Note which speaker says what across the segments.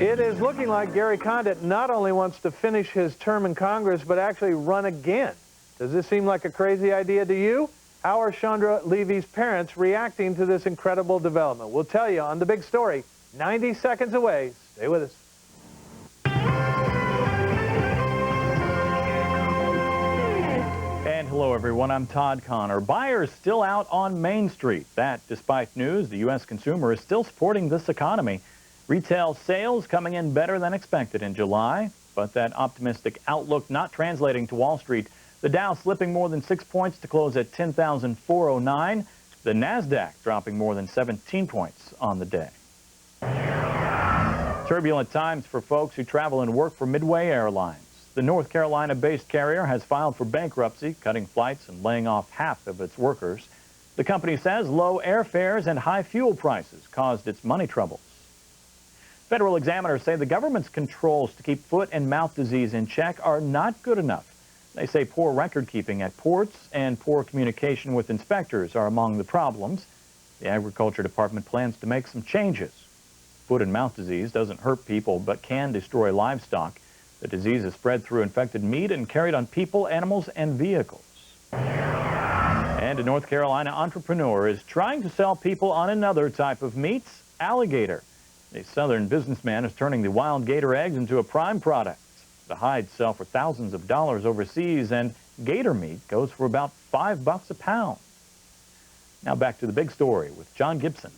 Speaker 1: It is looking like Gary Condit not only wants to finish his term in Congress, but actually run again. Does this seem like a crazy idea to you? How are Chandra Levy's parents reacting to this incredible development? We'll tell you on The Big Story, 90 seconds away. Stay with us.
Speaker 2: And hello, everyone. I'm Todd Connor. Buyers still out on Main Street. That, despite news, the U.S. consumer is still supporting this economy. Retail sales coming in better than expected in July, but that optimistic outlook not translating to Wall Street. The Dow slipping more than 6 points to close at 10,409. The Nasdaq dropping more than 17 points on the day. Turbulent times for folks who travel and work for Midway Airlines. The North Carolina-based carrier has filed for bankruptcy, cutting flights and laying off half of its workers. The company says low airfares and high fuel prices caused its money troubles. Federal examiners say the government's controls to keep foot and mouth disease in check are not good enough. They say poor record-keeping at ports and poor communication with inspectors are among the problems. The Agriculture Department plans to make some changes. Foot and mouth disease doesn't hurt people but can destroy livestock. The disease is spread through infected meat and carried on people, animals, and vehicles. And a North Carolina entrepreneur is trying to sell people on another type of meat, alligator. A southern businessman is turning the wild gator eggs into a prime product. The hides sell for thousands of dollars overseas, and gator meat goes for about $5 a pound. Now back to The Big Story with John Gibson.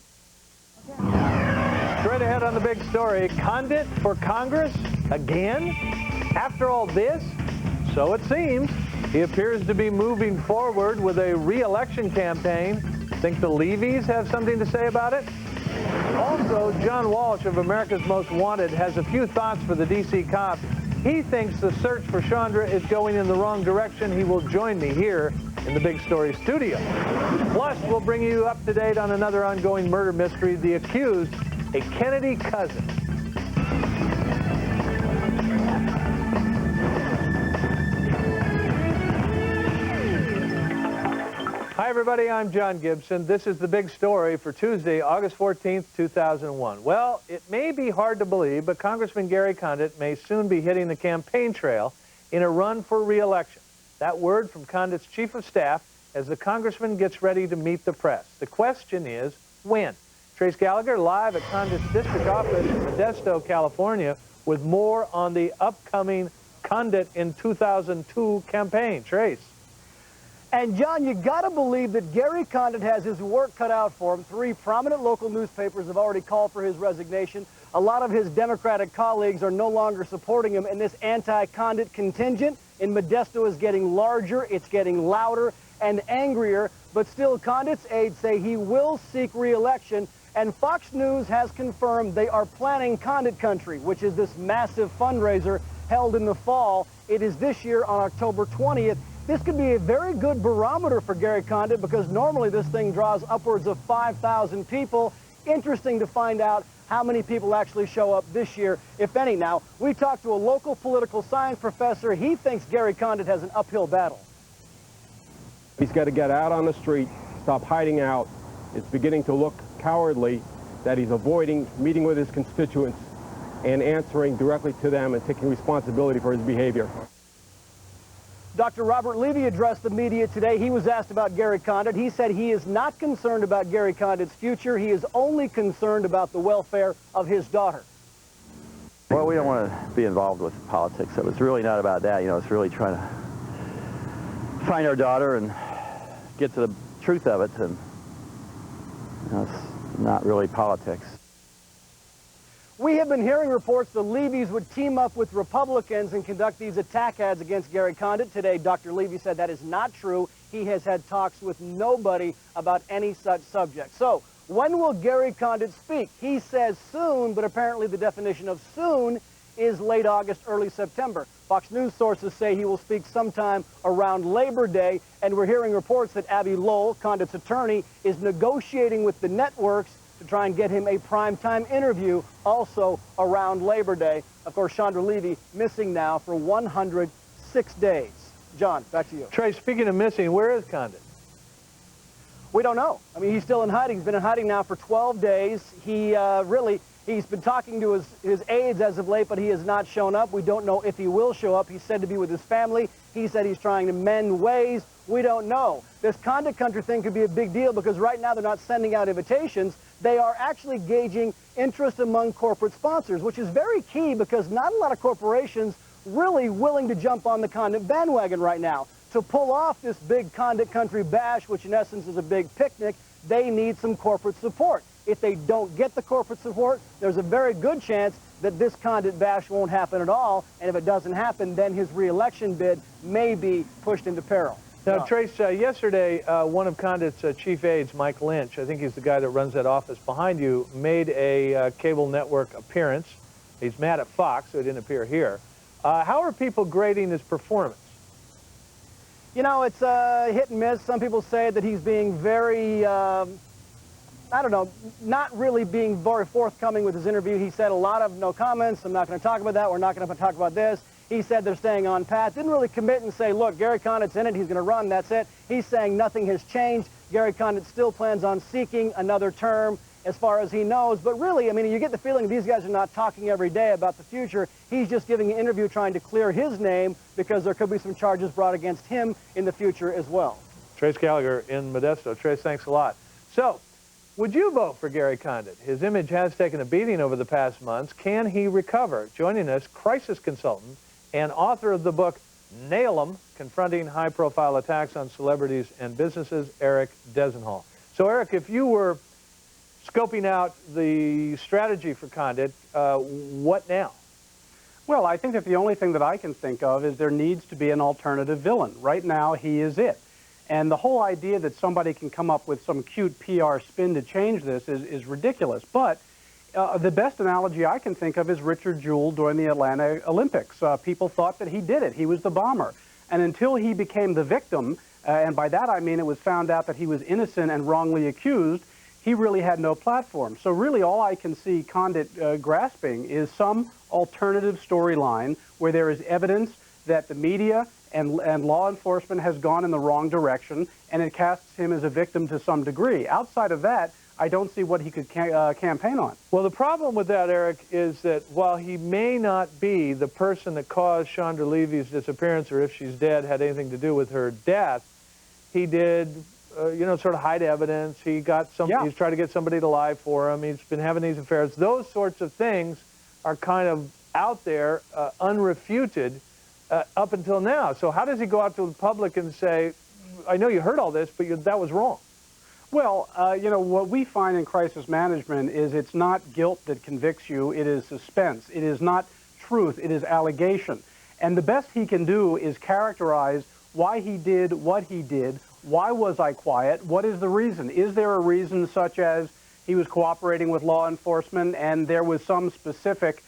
Speaker 1: Straight ahead on The Big Story, Condit for Congress again? After all this? So it seems. He appears to be moving forward with a re-election campaign. Think the Levys have something to say about it? Also, John Walsh of America's Most Wanted has a few thoughts for the D.C. cops. He thinks the search for Chandra is going in the wrong direction. He will join me here in the Big Story studio. Plus, we'll bring you up to date on another ongoing murder mystery, the accused, a Kennedy cousin. Hi, everybody. I'm John Gibson. This is The Big Story for Tuesday, August 14th, 2001. Well, it may be hard to believe, but Congressman Gary Condit may soon be hitting the campaign trail in a run for re-election. That word from Condit's chief of staff as the congressman gets ready to meet the press. The question is, when? Trace Gallagher live at Condit's district office in Modesto, California, with more on the upcoming Condit in 2002 campaign. Trace.
Speaker 3: And, John, you got to believe that Gary Condit has his work cut out for him. 3 prominent local newspapers have already called for his resignation. A lot of his Democratic colleagues are no longer supporting him, and this anti-Condit contingent in Modesto is getting larger, it's getting louder and angrier, but still Condit's aides say he will seek re-election, and Fox News has confirmed they are planning Condit Country, which is this massive fundraiser held in the fall. It is this year on October 20th. This could be a very good barometer for Gary Condit because normally this thing draws upwards of 5,000 people. Interesting to find out how many people actually show up this year, if any. Now, we talked to a local political science professor. He thinks Gary Condit has an uphill battle.
Speaker 4: He's got to get out on the street, stop hiding out. It's beginning to look cowardly that he's avoiding meeting with his constituents and answering directly to them and taking responsibility for his behavior.
Speaker 3: Dr. Robert Levy addressed the media today. He was asked about Gary Condit. He said he is not concerned about Gary Condit's future. He is only concerned about the welfare of his daughter.
Speaker 5: Well, we don't want to be involved with politics, so it's really not about that. You know, it's really trying to find our daughter and get to the truth of it, and you know, it's not really politics.
Speaker 3: We have been hearing reports the Levys would team up with Republicans and conduct these attack ads against Gary Condit. Today, Dr. Levy said that is not true. He has had talks with nobody about any such subject. So, when will Gary Condit speak? He says soon, but apparently the definition of soon is late August, early September. Fox News sources say he will speak sometime around Labor Day, and we're hearing reports that Abby Lowell, Condit's attorney, is negotiating with the networks to try and get him a primetime interview also around Labor Day. Of course, Chandra Levy missing now for 106 days. John, back to you.
Speaker 1: Trey, speaking of missing, where is Condit?
Speaker 3: We don't know. I mean, he's still in hiding. He's been in hiding now for 12 days. He really He's been talking to his aides as of late, but he has not shown up. We don't know if he will show up. He's said to be with his family. He said he's trying to mend ways. We don't know. This Condit Country thing could be a big deal because right now they're not sending out invitations. They are actually gauging interest among corporate sponsors, which is very key because not a lot of corporations really willing to jump on the Condit bandwagon right now. To pull off this big Condit Country bash, which in essence is a big picnic, they need some corporate support. If they don't get the corporate support, there's a very good chance that this Condit bash won't happen at all, and if it doesn't happen, then his re-election bid may be pushed into peril.
Speaker 1: Now, Trace, yesterday, one of Condit's chief aides, Mike Lynch, I think he's the guy that runs that office behind you, made a cable network appearance. He's mad at Fox, so he didn't appear here. How are people grading his performance?
Speaker 3: You know, it's hit and miss. Some people say that he's being very, I don't know, not really being very forthcoming with his interview. He said a lot of no comments. I'm not going to talk about that. We're not going to talk about this. He said they're staying on path. Didn't really commit and say, look, Gary Condit's in it. He's going to run. That's it. He's saying nothing has changed. Gary Condit still plans on seeking another term as far as he knows. But really, I mean, you get the feeling these guys are not talking every day about the future. He's just giving an interview trying to clear his name because there could be some charges brought against him in the future as well.
Speaker 1: Trace Gallagher in Modesto. Trace, thanks a lot. So, would you vote for Gary Condit? His image has taken a beating over the past months. Can he recover? Joining us, crisis consultant and author of the book Nail 'em, Confronting High-Profile Attacks on Celebrities and Businesses, Eric Desenhall. So, Eric, if you were scoping out the strategy for Condit, what now?
Speaker 6: Well, I think that the only thing that I can think of is there needs to be an alternative villain. Right now, he is it. And the whole idea that somebody can come up with some cute PR spin to change this is ridiculous. But the best analogy I can think of is Richard Jewell during the Atlanta Olympics. People thought that he did it. He was the bomber. And until he became the victim, and by that I mean it was found out that he was innocent and wrongly accused, he really had no platform. So really all I can see Condit grasping is some alternative storyline where there is evidence that the media and law enforcement has gone in the wrong direction, and it casts him as a victim to some degree. Outside of that, I don't see what he could campaign on.
Speaker 1: Well, the problem with that, Eric, is that while he may not be the person that caused Chandra Levy's disappearance, or if she's dead, had anything to do with her death, he did, you know, sort of hide evidence. He got some. Yeah. He's tried to get somebody to lie for him. He's been having these affairs. Those sorts of things are kind of out there, unrefuted, up until now. So how does he go out to the public and say, I know you heard all this, but that was wrong?
Speaker 6: Well, you know, what we find in crisis management is it's not guilt that convicts you, it is suspense. It is not truth, it is allegation. And the best he can do is characterize why he did what he did. Why was I quiet? What is the reason? Is there a reason such as he was cooperating with law enforcement and there was some specific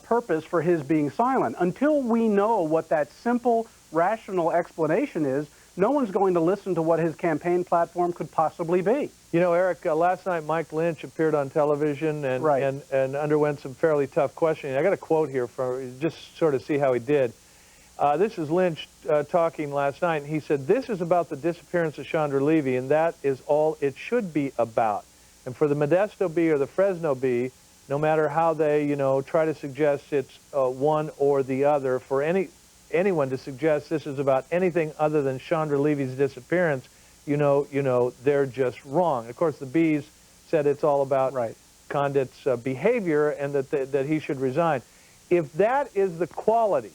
Speaker 6: purpose for his being silent? Until we know what that simple, rational explanation is, no one's going to listen to what his campaign platform could possibly be.
Speaker 1: You know, Eric, last night Mike Lynch appeared on television and,
Speaker 6: right.
Speaker 1: and underwent some fairly tough questioning. I got a quote here for just sort of see how he did. This is Lynch talking last night, and he said, "This is about the disappearance of Chandra Levy, and that is all it should be about. And for the Modesto Bee or the Fresno Bee, no matter how they, you know, try to suggest it's one or the other, for anyone to suggest this is about anything other than Chandra Levy's disappearance, you know, they're just wrong." Of course, the Bees said it's all about
Speaker 6: right.
Speaker 1: Condit's behavior and that he should resign. If that is the quality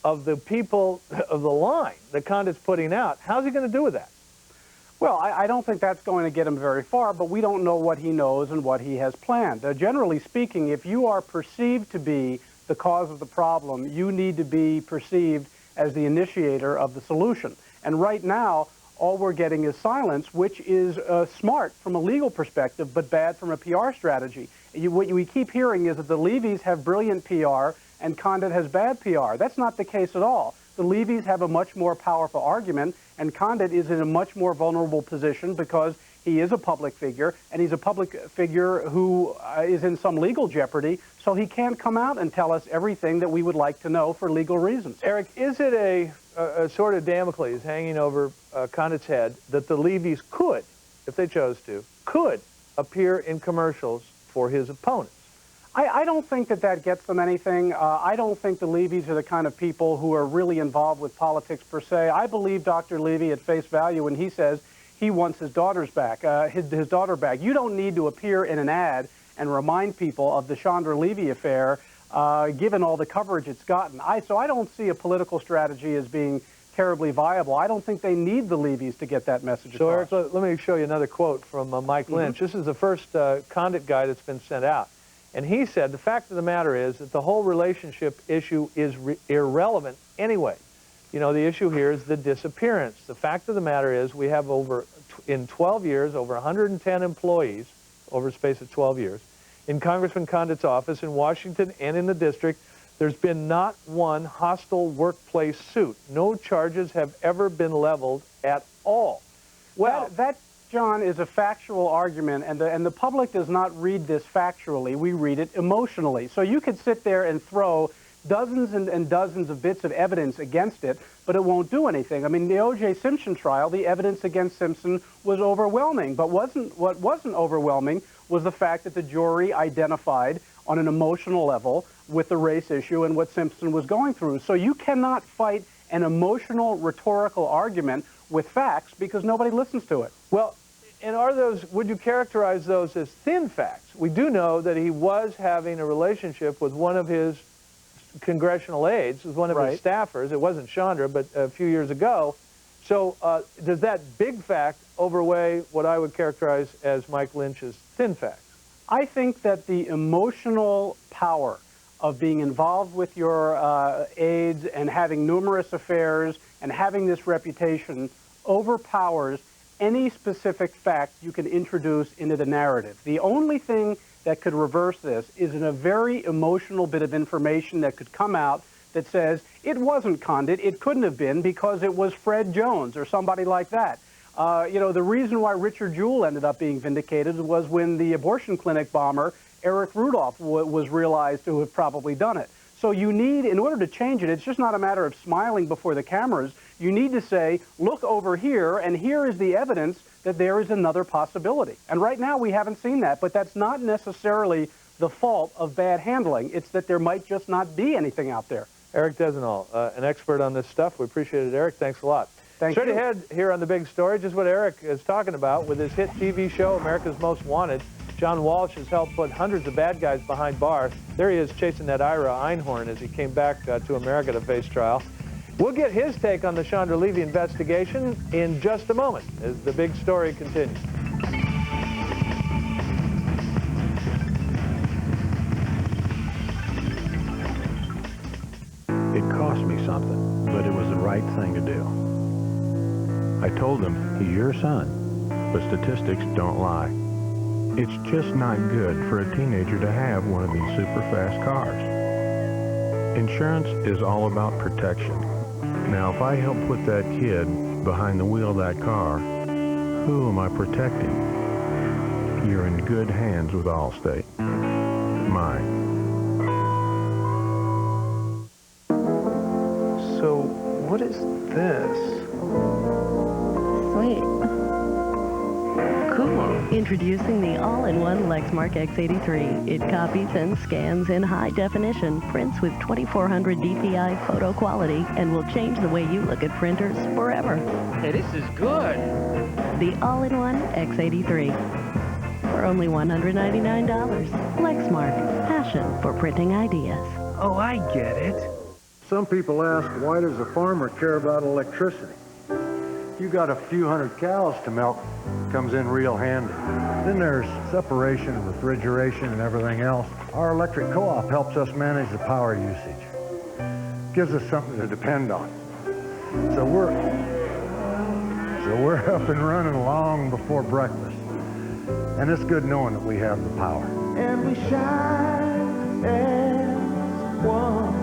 Speaker 1: of the people of the line that Condit's putting out, how's he going to do with that?
Speaker 6: Well, I don't think that's going to get him very far, but we don't know what he knows and what he has planned. Generally speaking, if you are perceived to be the cause of the problem, you need to be perceived as the initiator of the solution. And right now, all we're getting is silence, which is smart from a legal perspective, but bad from a PR strategy. What we keep hearing is that the Levys have brilliant PR and Condit has bad PR. That's not the case at all. The Levys have a much more powerful argument, and Condit is in a much more vulnerable position because he is a public figure, and he's a public figure who is in some legal jeopardy, so he can't come out and tell us everything that we would like to know for legal reasons.
Speaker 1: Eric, is it a sort of Damocles hanging over Condit's head that the Levys could, if they chose to, could appear in commercials for his opponents?
Speaker 6: I don't think that that gets them anything. I don't think the Levies are the kind of people who are really involved with politics per se. I believe Dr. Levy at face value when he says he wants his daughter's back, his daughter back. You don't need to appear in an ad and remind people of the Chandra Levy affair, given all the coverage it's gotten. So I don't see a political strategy as being terribly viable. I don't think they need the Levies to get that message across.
Speaker 1: So, Eric, let me show you another quote from Mike Lynch. This is the first Condit guy that's been sent out. And he said, the fact of the matter is that the whole relationship issue is irrelevant anyway. You know, the issue here is the disappearance. The fact of the matter is we have in 12 years, over 110 employees, over a space of 12 years, in Congressman Condit's office in Washington and in the district. There's been not one hostile workplace suit. No charges have ever been leveled at all.
Speaker 6: Well, that John, is a factual argument, and the public does not read this factually. We read it emotionally. So you could sit there and throw dozens and dozens of bits of evidence against it, but it won't do anything. I mean, the O.J. Simpson trial, the evidence against Simpson was overwhelming, but what wasn't overwhelming was the fact that the jury identified on an emotional level with the race issue and what Simpson was going through. So you cannot fight an emotional, rhetorical argument with facts because nobody listens to it.
Speaker 1: Well, and would you characterize those as thin facts? We do know that he was having a relationship with one of his congressional aides, with one of his staffers. It wasn't Chandra, but a few years ago. So does that big fact overweigh what I would characterize as Mike Lynch's thin facts?
Speaker 6: I think that the emotional power of being involved with your aides and having numerous affairs and having this reputation overpowers any specific fact you can introduce into the narrative. The only thing that could reverse this is in a very emotional bit of information that could come out that says it wasn't Condit, it couldn't have been because it was Fred Jones or somebody like that. You know, the reason why Richard Jewell ended up being vindicated was when the abortion clinic bomber, Eric Rudolph, was realized to have probably done it. So you need, in order to change it, it's just not a matter of smiling before the cameras. You need to say, look over here, and here is the evidence that there is another possibility. And right now we haven't seen that, but that's not necessarily the fault of bad handling. It's that there might just not be anything out there.
Speaker 1: Eric Desenall, an expert on this stuff. We appreciate it, Eric. Thanks a lot.
Speaker 6: Thank you.
Speaker 1: Straight ahead here on The Big Story, just what Eric is talking about with his hit TV show, America's Most Wanted. John Walsh has helped put hundreds of bad guys behind bars. There he is chasing that Ira Einhorn as he came back to America to face trial. We'll get his take on the Chandra Levy investigation in just a moment as The Big Story continues.
Speaker 7: It cost me something, but it was the right thing to do. I told him, he's your son, but statistics don't lie. It's just not good for a teenager to have one of these super fast cars. Insurance is all about protection. Now, if I help put that kid behind the wheel of that car, who am I protecting? You're in good hands with Allstate. Mine.
Speaker 1: So, what is this?
Speaker 8: Sweet. Cool. Introducing the all-in-one Lexmark X83. It copies and scans in high definition, prints with 2400 DPI photo quality, and will change the way you look at printers forever.
Speaker 9: Hey, this is good.
Speaker 8: The all-in-one X83. For only $199. Lexmark. Passion for printing ideas.
Speaker 9: Oh, I get it.
Speaker 10: Some people ask, why does a farmer care about electricity? You got a few hundred cows to milk, comes in real handy. Then there's separation and refrigeration and everything else. Our electric co-op helps us manage the power usage. Gives us something to depend on. So we're up and running long before breakfast. And it's good knowing that we have the power.
Speaker 11: And we shine as one.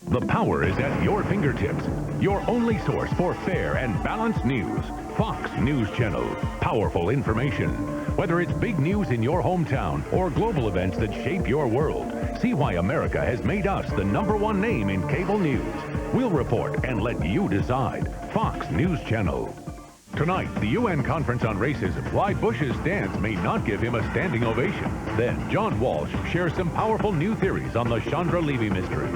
Speaker 12: The power is at your fingertips. Your only source for fair and balanced news. Fox News Channel. Powerful information. Whether it's big news in your hometown or global events that shape your world, see why America has made us the #1 name in cable news. We'll report and let you decide. Fox News Channel. Tonight, the UN Conference on Racism, why Bush's stance may not give him a standing ovation. Then, John Walsh shares some powerful new theories on the Chandra Levy mystery.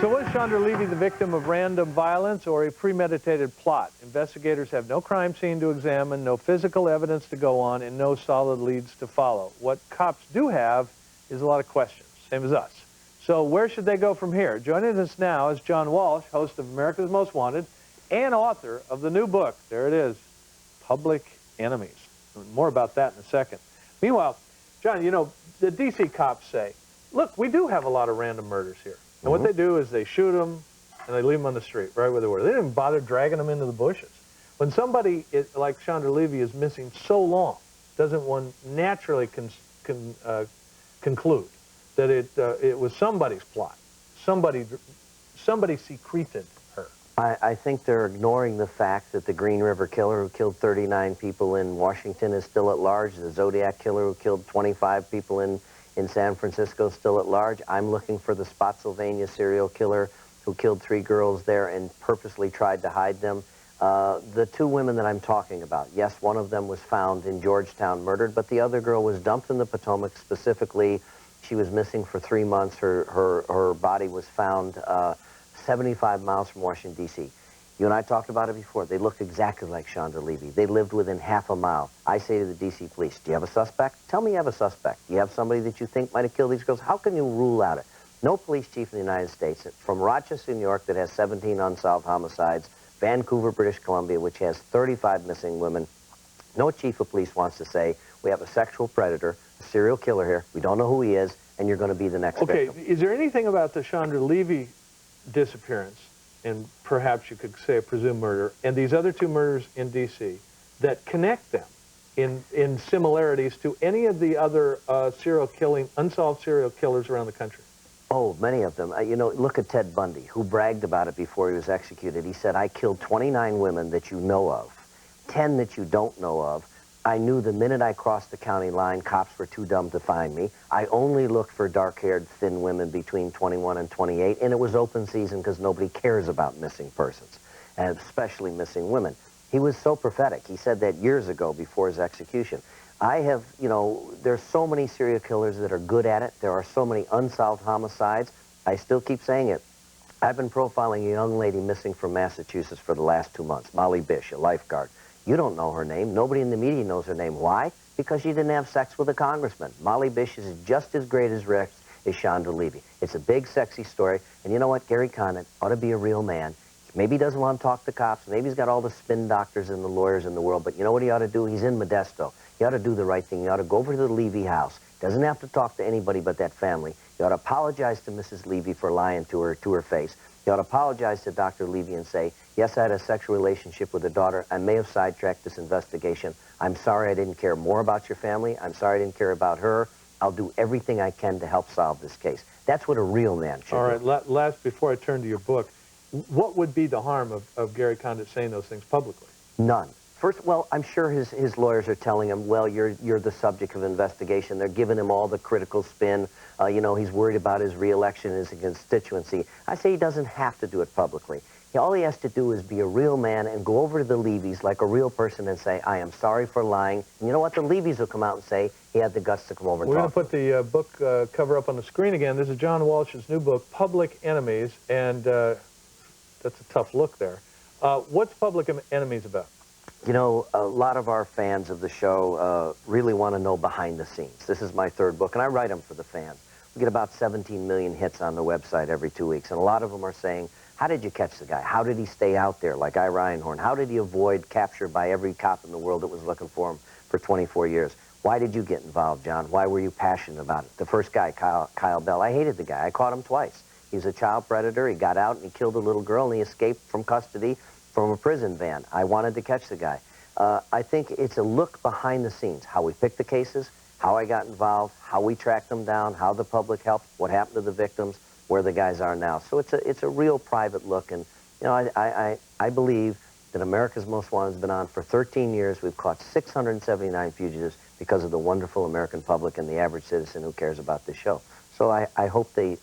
Speaker 1: So was Chandra Levy the victim of random violence or a premeditated plot? Investigators have no crime scene to examine, no physical evidence to go on, and no solid leads to follow. What cops do have is a lot of questions, same as us. So where should they go from here? Joining us now is John Walsh, host of America's Most Wanted and author of the new book. There it is, Public Enemies. More about that in a second. Meanwhile, John, you know, the D.C. cops say, look, we do have a lot of random murders here. And what they do is they shoot them and they leave them on the street, right where they were. They didn't bother dragging them into the bushes. When somebody like Chandra Levy is missing so long, doesn't one naturally conclude that it was somebody's plot? Somebody secreted her.
Speaker 13: I think they're ignoring the fact that the Green River Killer who killed 39 people in Washington is still at large. The Zodiac Killer who killed 25 people in San Francisco still at large. I'm looking for the Spotsylvania serial killer who killed 3 girls there and purposely tried to hide them. The 2 women that I'm talking about, yes, one of them was found in Georgetown murdered, but the other girl was dumped in the Potomac. Specifically, she was missing for 3 months. Her body was found 75 miles from Washington, D.C. You and I talked about it before. They looked exactly like Chandra Levy. They lived within half a mile. I say to the D.C. police, do you have a suspect? Tell me you have a suspect. Do you have somebody that you think might have killed these girls? How can you rule out it? No police chief in the United States, from Rochester, New York, that has 17 unsolved homicides, Vancouver, British Columbia, which has 35 missing women, no chief of police wants to say, we have a sexual predator, a serial killer here, we don't know who he is, and you're going to be the next victim.
Speaker 1: Okay, is there anything about the Chandra Levy disappearance, and perhaps you could say a presumed murder, and these other 2 murders in D.C. that connect them in similarities to any of the other unsolved serial killers around the country?
Speaker 13: Oh, many of them. You know, look at Ted Bundy, who bragged about it before he was executed. He said, I killed 29 women that you know of, 10 that you don't know of. I knew the minute I crossed the county line, cops were too dumb to find me. I only looked for dark-haired, thin women between 21 and 28, and it was open season because nobody cares about missing persons, and especially missing women. He was so prophetic. He said that years ago before his execution. I have, you know, there's so many serial killers that are good at it. There are so many unsolved homicides. I still keep saying it. I've been profiling a young lady missing from Massachusetts for the last 2 months, Molly Bish, a lifeguard. You don't know her name. Nobody in the media knows her name. Why? Because she didn't have sex with a congressman. Molly Bish is just as great as Rex as Chandra Levy. It's a big, sexy story. And you know what? Gary Condit ought to be a real man. Maybe he doesn't want to talk to cops. Maybe he's got all the spin doctors and the lawyers in the world. But you know what he ought to do? He's in Modesto. He ought to do the right thing. He ought to go over to the Levy house. Doesn't have to talk to anybody but that family. He ought to apologize to Mrs. Levy for lying to her face. He ought to apologize to Dr. Levy and say, yes, I had a sexual relationship with a daughter. I may have sidetracked this investigation. I'm sorry I didn't care more about your family. I'm sorry I didn't care about her. I'll do everything I can to help solve this case. That's what a real man should do.
Speaker 1: All right, last, before I turn to your book, what would be the harm of Gary Condit saying those things publicly?
Speaker 13: None. First, well, I'm sure his lawyers are telling him, well, you're the subject of investigation. They're giving him all the critical spin. You know, he's worried about his reelection, his constituency. I say he doesn't have to do it publicly. All he has to do is be a real man and go over to the Levys like a real person and say, I am sorry for lying. And you know what? The Levys will come out and say he had the guts to come over and talk.
Speaker 1: We're going to put the book cover up on the screen again. This is John Walsh's new book, Public Enemies, and that's a tough look there. What's Public Enemies about?
Speaker 13: You know, a lot of our fans of the show really want to know behind the scenes. This is my 3rd book, and I write them for the fans. We get about 17 million hits on the website every 2 weeks, and a lot of them are saying, how did you catch the guy? How did he stay out there like I. Reinhorn? How did he avoid capture by every cop in the world that was looking for him for 24 years? Why did you get involved, John? Why were you passionate about it? The first guy, Kyle Bell, I hated the guy. I caught him twice. He was a child predator. He got out and he killed a little girl, and he escaped from custody from a prison van. I wanted to catch the guy. I think it's a look behind the scenes, how we picked the cases, how I got involved, how we tracked them down, how the public helped, what happened to the victims, where the guys are now. So it's a real private look, and you know, I believe that America's Most Wanted has been on for 13 years. We've caught 679 fugitives because of the wonderful American public and the average citizen who cares about this show. So So I hope they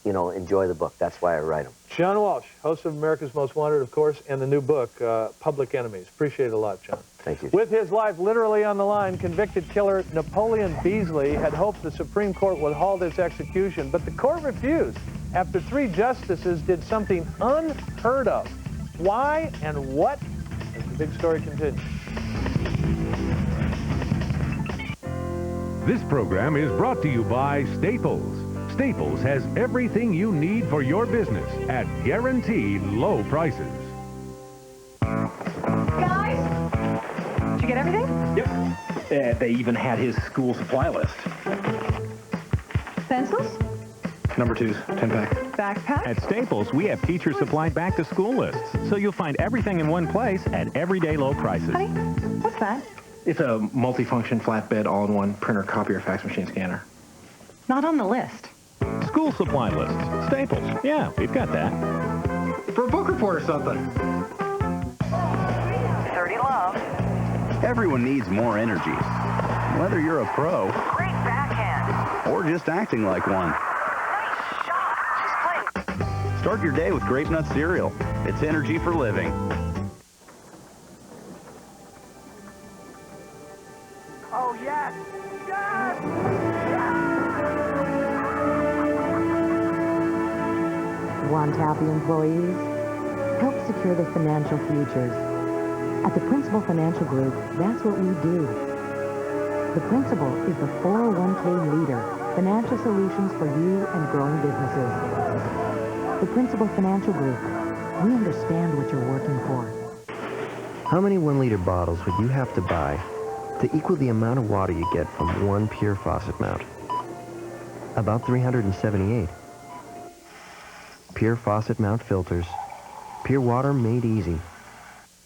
Speaker 13: you know, enjoy the book. That's why I write them.
Speaker 1: John Walsh, host of America's Most Wanted, of course, and the new book, Public Enemies. Appreciate it a lot, John.
Speaker 13: Thank you.
Speaker 1: With his life literally on the line, convicted killer Napoleon Beasley had hoped the Supreme Court would halt his execution, but the court refused after 3 justices did something unheard of. Why and what? As the big story continues.
Speaker 12: This program is brought to you by Staples. Staples has everything you need for your business at guaranteed low prices.
Speaker 14: Guys, did you get everything?
Speaker 15: Yep. They even had his school supply list.
Speaker 14: Pencils?
Speaker 15: Number 2s, 10-pack.
Speaker 14: Backpack?
Speaker 16: At Staples, we have teacher-supplied back-to-school lists, so you'll find everything in one place at everyday low prices.
Speaker 14: Honey, what's that?
Speaker 15: It's a multi-function flatbed all-in-one printer, copier, fax machine, scanner.
Speaker 14: Not on the list.
Speaker 16: School supply lists. Staples. Yeah, we've got that.
Speaker 15: For a book report or something.
Speaker 14: 30 love.
Speaker 17: Everyone needs more energy. Whether you're a pro.
Speaker 14: Great backhand.
Speaker 17: Or just acting like one.
Speaker 14: Nice shot. She's playing.
Speaker 17: Start your day with Grape Nut cereal. It's energy for living.
Speaker 11: Oh, yes! Yes!
Speaker 18: Want happy employees? Help secure their financial futures. At the Principal Financial Group, that's what we do. The Principal is the 401k leader, financial solutions for you and growing businesses. The Principal Financial Group, we understand what you're working for.
Speaker 19: How many 1-liter bottles would you have to buy to equal the amount of water you get from one pure faucet mount? About 378. Pure faucet mount filters. Pure water made easy.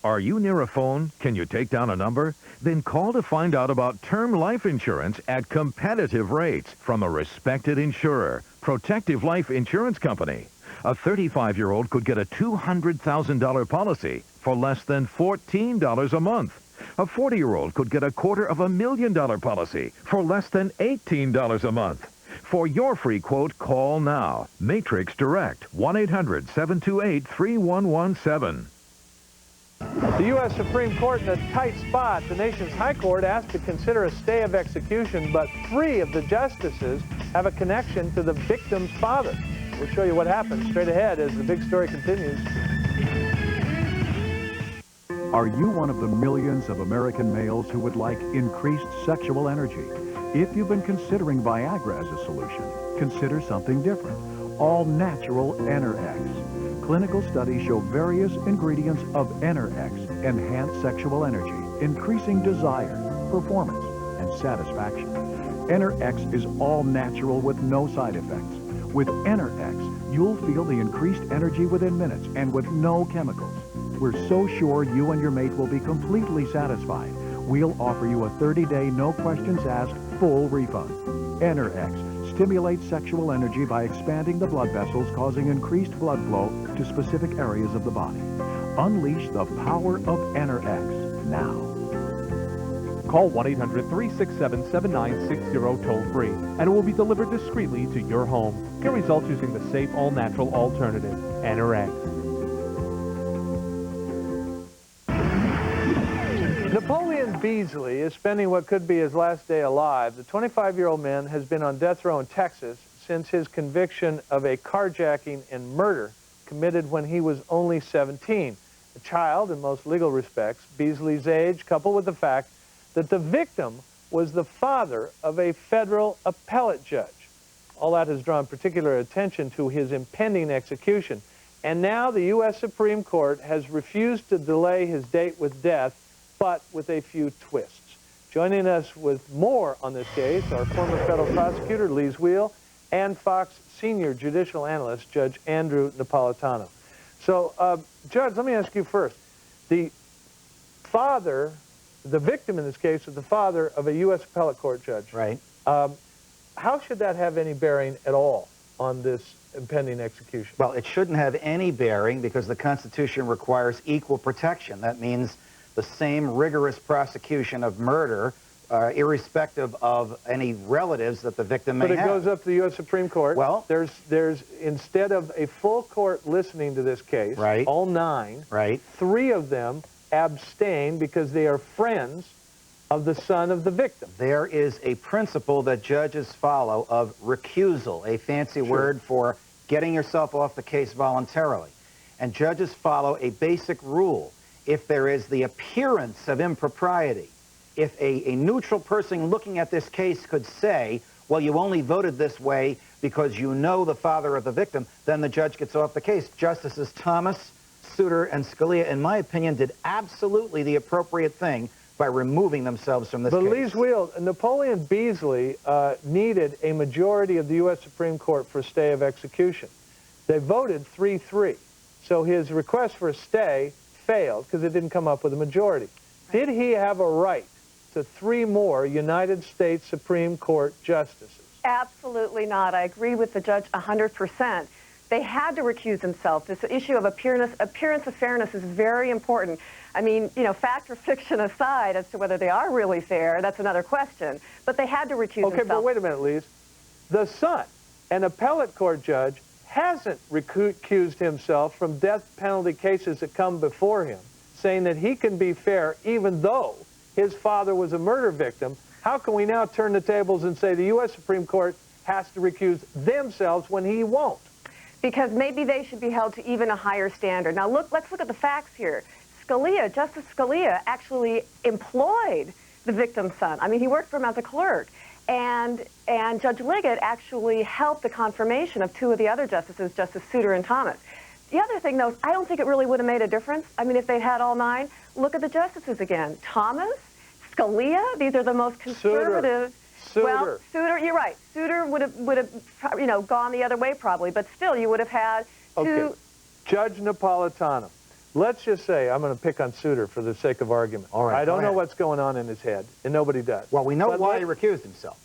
Speaker 12: Are you near a phone? Can you take down a number? Then call to find out about term life insurance at competitive rates from a respected insurer, Protective Life Insurance Company. A 35-year-old could get a $200,000 policy for less than $14 a month. A 40-year-old could get a $250,000 policy for less than $18 a month. For your free quote, call now. Matrix Direct, 1-800-728-3117.
Speaker 1: The U.S. Supreme Court in a tight spot. The nation's high court asked to consider a stay of execution, but 3 of the justices have a connection to the victim's father. We'll show you what happened straight ahead as the big story continues.
Speaker 20: Are you one of the millions of American males who would like increased sexual energy? If you've been considering Viagra as a solution, consider something different. All-natural Enerx. Clinical studies show various ingredients of Enerx enhance sexual energy, increasing desire, performance, and satisfaction. Enerx is all-natural with no side effects. With Enerx, you'll feel the increased energy within minutes and with no chemicals. We're so sure you and your mate will be completely satisfied. We'll offer you a 30-day, no-questions-asked, full refund. Enerx stimulates sexual energy by expanding the blood vessels, causing increased blood flow to specific areas of the body. Unleash the power of Enerx now.
Speaker 21: Call 1-800-367-7960 toll-free, and it will be delivered discreetly to your home. Get results using the safe, all-natural alternative, Enerx.
Speaker 1: Napoleon Beasley is spending what could be his last day alive. The 25-year-old man has been on death row in Texas since his conviction of a carjacking and murder committed when he was only 17. A child in most legal respects, Beasley's age, coupled with the fact that the victim was the father of a federal appellate judge. All that has drawn particular attention to his impending execution. And now the U.S. Supreme Court has refused to delay his date with death, but with a few twists. Joining us with more on this case are former federal prosecutor Lise Wheel and Fox senior judicial analyst Judge Andrew Napolitano. So, Judge, let me ask you first. The father, the victim in this case, is the father of a U.S. appellate court judge.
Speaker 22: Right.
Speaker 1: How should that have any bearing at all on this impending execution?
Speaker 22: Well, it shouldn't have any bearing because the Constitution requires equal protection. That means the same rigorous prosecution of murder irrespective of any relatives that the victim may
Speaker 1: have. But it goes up to the U.S. Supreme Court.
Speaker 22: Well,
Speaker 1: there's instead of a full court listening to this case,
Speaker 22: right,
Speaker 1: all 9,
Speaker 22: right,
Speaker 1: 3 of them abstain because they are friends of the son of the victim.
Speaker 22: There is a principle that judges follow of recusal, a fancy word for getting yourself off the case voluntarily. And judges follow a basic rule. If there is the appearance of impropriety, if a neutral person looking at this case could say, well, you only voted this way because you know the father of the victim, then the judge gets off the case. Justices Thomas, Souter, and Scalia, in my opinion, did absolutely the appropriate thing by removing themselves from this case.
Speaker 1: But Lee's Wheel, Napoleon Beasley needed a majority of the U.S. Supreme Court for a stay of execution. They voted 3-3. So his request for a stay failed because it didn't come up with a majority. Did he have a right to 3 more United States Supreme Court justices?
Speaker 2: Absolutely not. I agree with the judge 100%. They had to recuse themselves. This issue of appearance of fairness is very important. I mean, you know, fact or fiction aside as to whether they are really fair, that's another question. But they had to recuse themselves.
Speaker 1: Okay, but wait a minute, Lise. The son, an appellate court judge, hasn't recused himself from death penalty cases that come before him, saying that he can be fair even though his father was a murder victim. How can we now turn the tables and say the U.S. Supreme Court has to recuse themselves when he won't?
Speaker 2: Because maybe they should be held to even a higher standard. Now, let's look at the facts here. Scalia, Justice Scalia, actually employed the victim's son. I mean, he worked for him as a clerk. And Judge Liggett actually helped the confirmation of 2 of the other justices, Justice Souter and Thomas. The other thing, though, is I don't think it really would have made a difference. I mean, if they'd had all 9, look at the justices again. Thomas, Scalia, these are the most conservative.
Speaker 1: Souter.
Speaker 2: Well, Souter, you're right. Souter would have, you know, gone the other way probably, but still, you would have had 2.
Speaker 1: Okay. Judge Napolitano. Let's just say, I'm going to pick on Souter for the sake of argument.
Speaker 22: All right,
Speaker 1: I don't know what's going on in his head, and nobody does.
Speaker 22: Well, we know why he recused himself.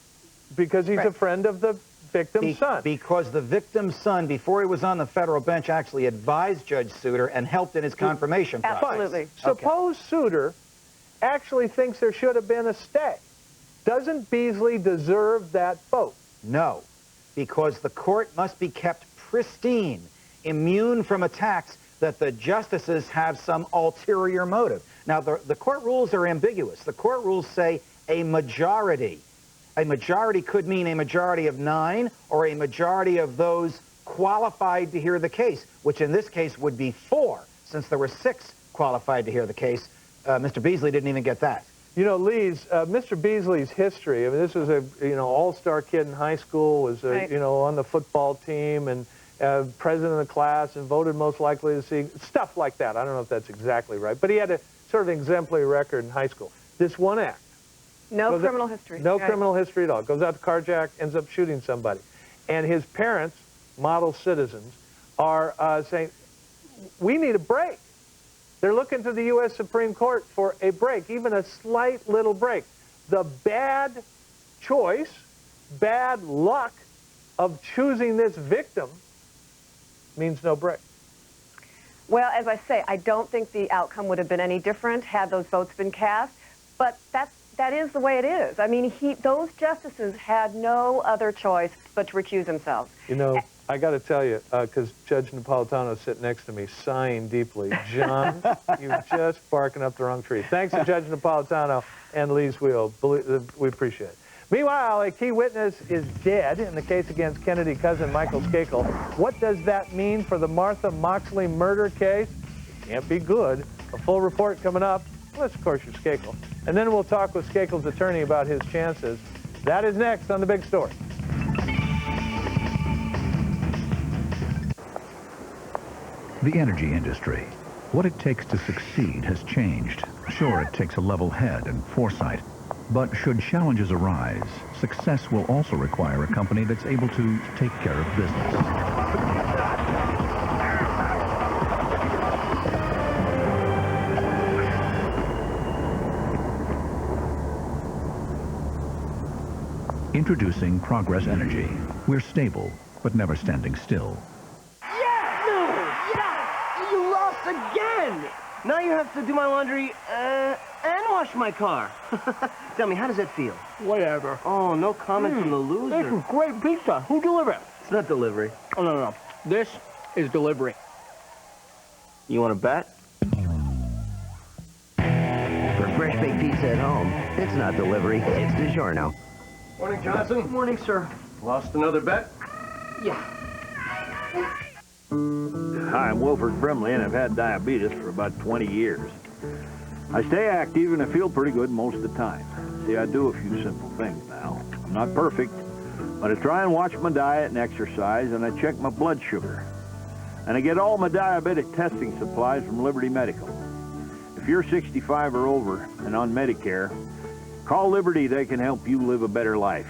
Speaker 1: Because he's a friend of the victim's son.
Speaker 22: Because the victim's son, before he was on the federal bench, actually advised Judge Souter and helped in his confirmation process.
Speaker 2: Absolutely.
Speaker 1: Suppose Souter actually thinks there should have been a stay. Doesn't Beasley deserve that vote?
Speaker 22: No, because the court must be kept pristine, immune from attacks that the justices have some ulterior motive. Now, the court rules are ambiguous. The court rules say a majority. A majority could mean a majority of 9 or a majority of those qualified to hear the case, which in this case would be 4, since there were 6 qualified to hear the case. Mr. Beasley didn't even get that.
Speaker 1: You know, Lise, Mr. Beasley's history, I mean, this was a, you know, all-star kid in high school, was, you know, on the football team and president of the class and voted most likely to see, stuff like that. I don't know if that's exactly right, but he had a sort of exemplary record in high school. This one act.
Speaker 2: No criminal history.
Speaker 1: No criminal history at all. Goes out to carjack, ends up shooting somebody. And his parents, model citizens, are saying, we need a break. They're looking to the U.S. Supreme Court for a break, even a slight little break. The bad choice, bad luck of choosing this victim means no break.
Speaker 2: Well, as I say, I don't think the outcome would have been any different had those votes been cast, but that is the way it is. I mean, those justices had no other choice but to recuse themselves.
Speaker 1: You know, I got to tell you, because Judge Napolitano is sitting next to me, sighing deeply. John, you're just barking up the wrong tree. Thanks to Judge Napolitano and Lee's Wheel. We appreciate it. Meanwhile, a key witness is dead in the case against Kennedy cousin Michael Skakel. What does that mean for the Martha Moxley murder case? It can't be good. A full report coming up, unless, of course, you're Skakel. And then we'll talk with Skakel's attorney about his chances. That is next on The Big Story.
Speaker 4: The energy industry. What it takes to succeed has changed. Sure, it takes a level head and foresight. But should challenges arise, success will also require a company that's able to take care of business. Introducing Progress Energy. We're stable, but never standing still.
Speaker 11: Yes! You lost again! Now you have to do my laundry,
Speaker 3: and wash my car. Tell me, how does that feel?
Speaker 9: Whatever.
Speaker 3: Oh, no comment from the loser.
Speaker 9: This is great pizza. Who delivered it?
Speaker 3: It's not delivery.
Speaker 9: Oh, no. This is delivery.
Speaker 3: You want to bet?
Speaker 19: For fresh baked pizza at home, it's not delivery, it's DiGiorno.
Speaker 5: Morning, Johnson.
Speaker 3: Morning, sir.
Speaker 5: Lost another bet?
Speaker 3: Yeah.
Speaker 23: Hi, I'm Wilford Brimley, and I've had diabetes for about 20 years. I stay active and I feel pretty good most of the time. See, I do a few simple things now. I'm not perfect, but I try and watch my diet and exercise, and I check my blood sugar. And I get all my diabetic testing supplies from Liberty Medical. If you're 65 or over and on Medicare, call Liberty. They can help you live a better life.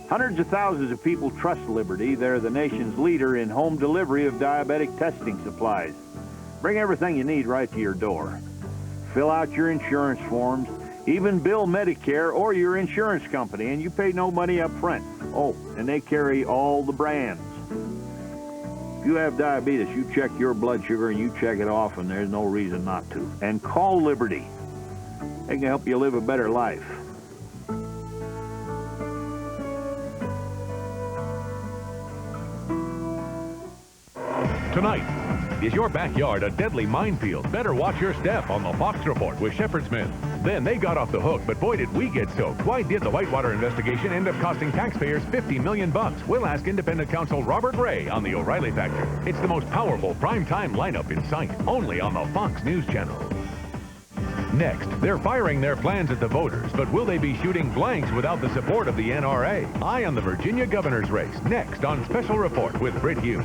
Speaker 23: Hundreds of thousands of people trust Liberty. They're the nation's leader in home delivery of diabetic testing supplies. Bring everything you need right to your door. Fill out your insurance forms, even bill Medicare or your insurance company, and you pay no money up front. Oh, and they carry all the brands. If you have diabetes, you check your blood sugar and you check it often. There's no reason not to. And call Liberty. They can help you live a better life.
Speaker 12: Tonight, is your backyard a deadly minefield? Better watch your step on the Fox Report with Shepard Smith. Then they got off the hook, but boy did we get soaked. Why did the Whitewater investigation end up costing taxpayers $50 million? We'll ask independent counsel Robert Ray on the O'Reilly Factor. It's the most powerful primetime lineup in sight, only on the Fox News Channel. Next, they're firing their plans at the voters, but will they be shooting blanks without the support of the NRA? Eye on the Virginia governor's race, next on Special Report with Britt Hughes.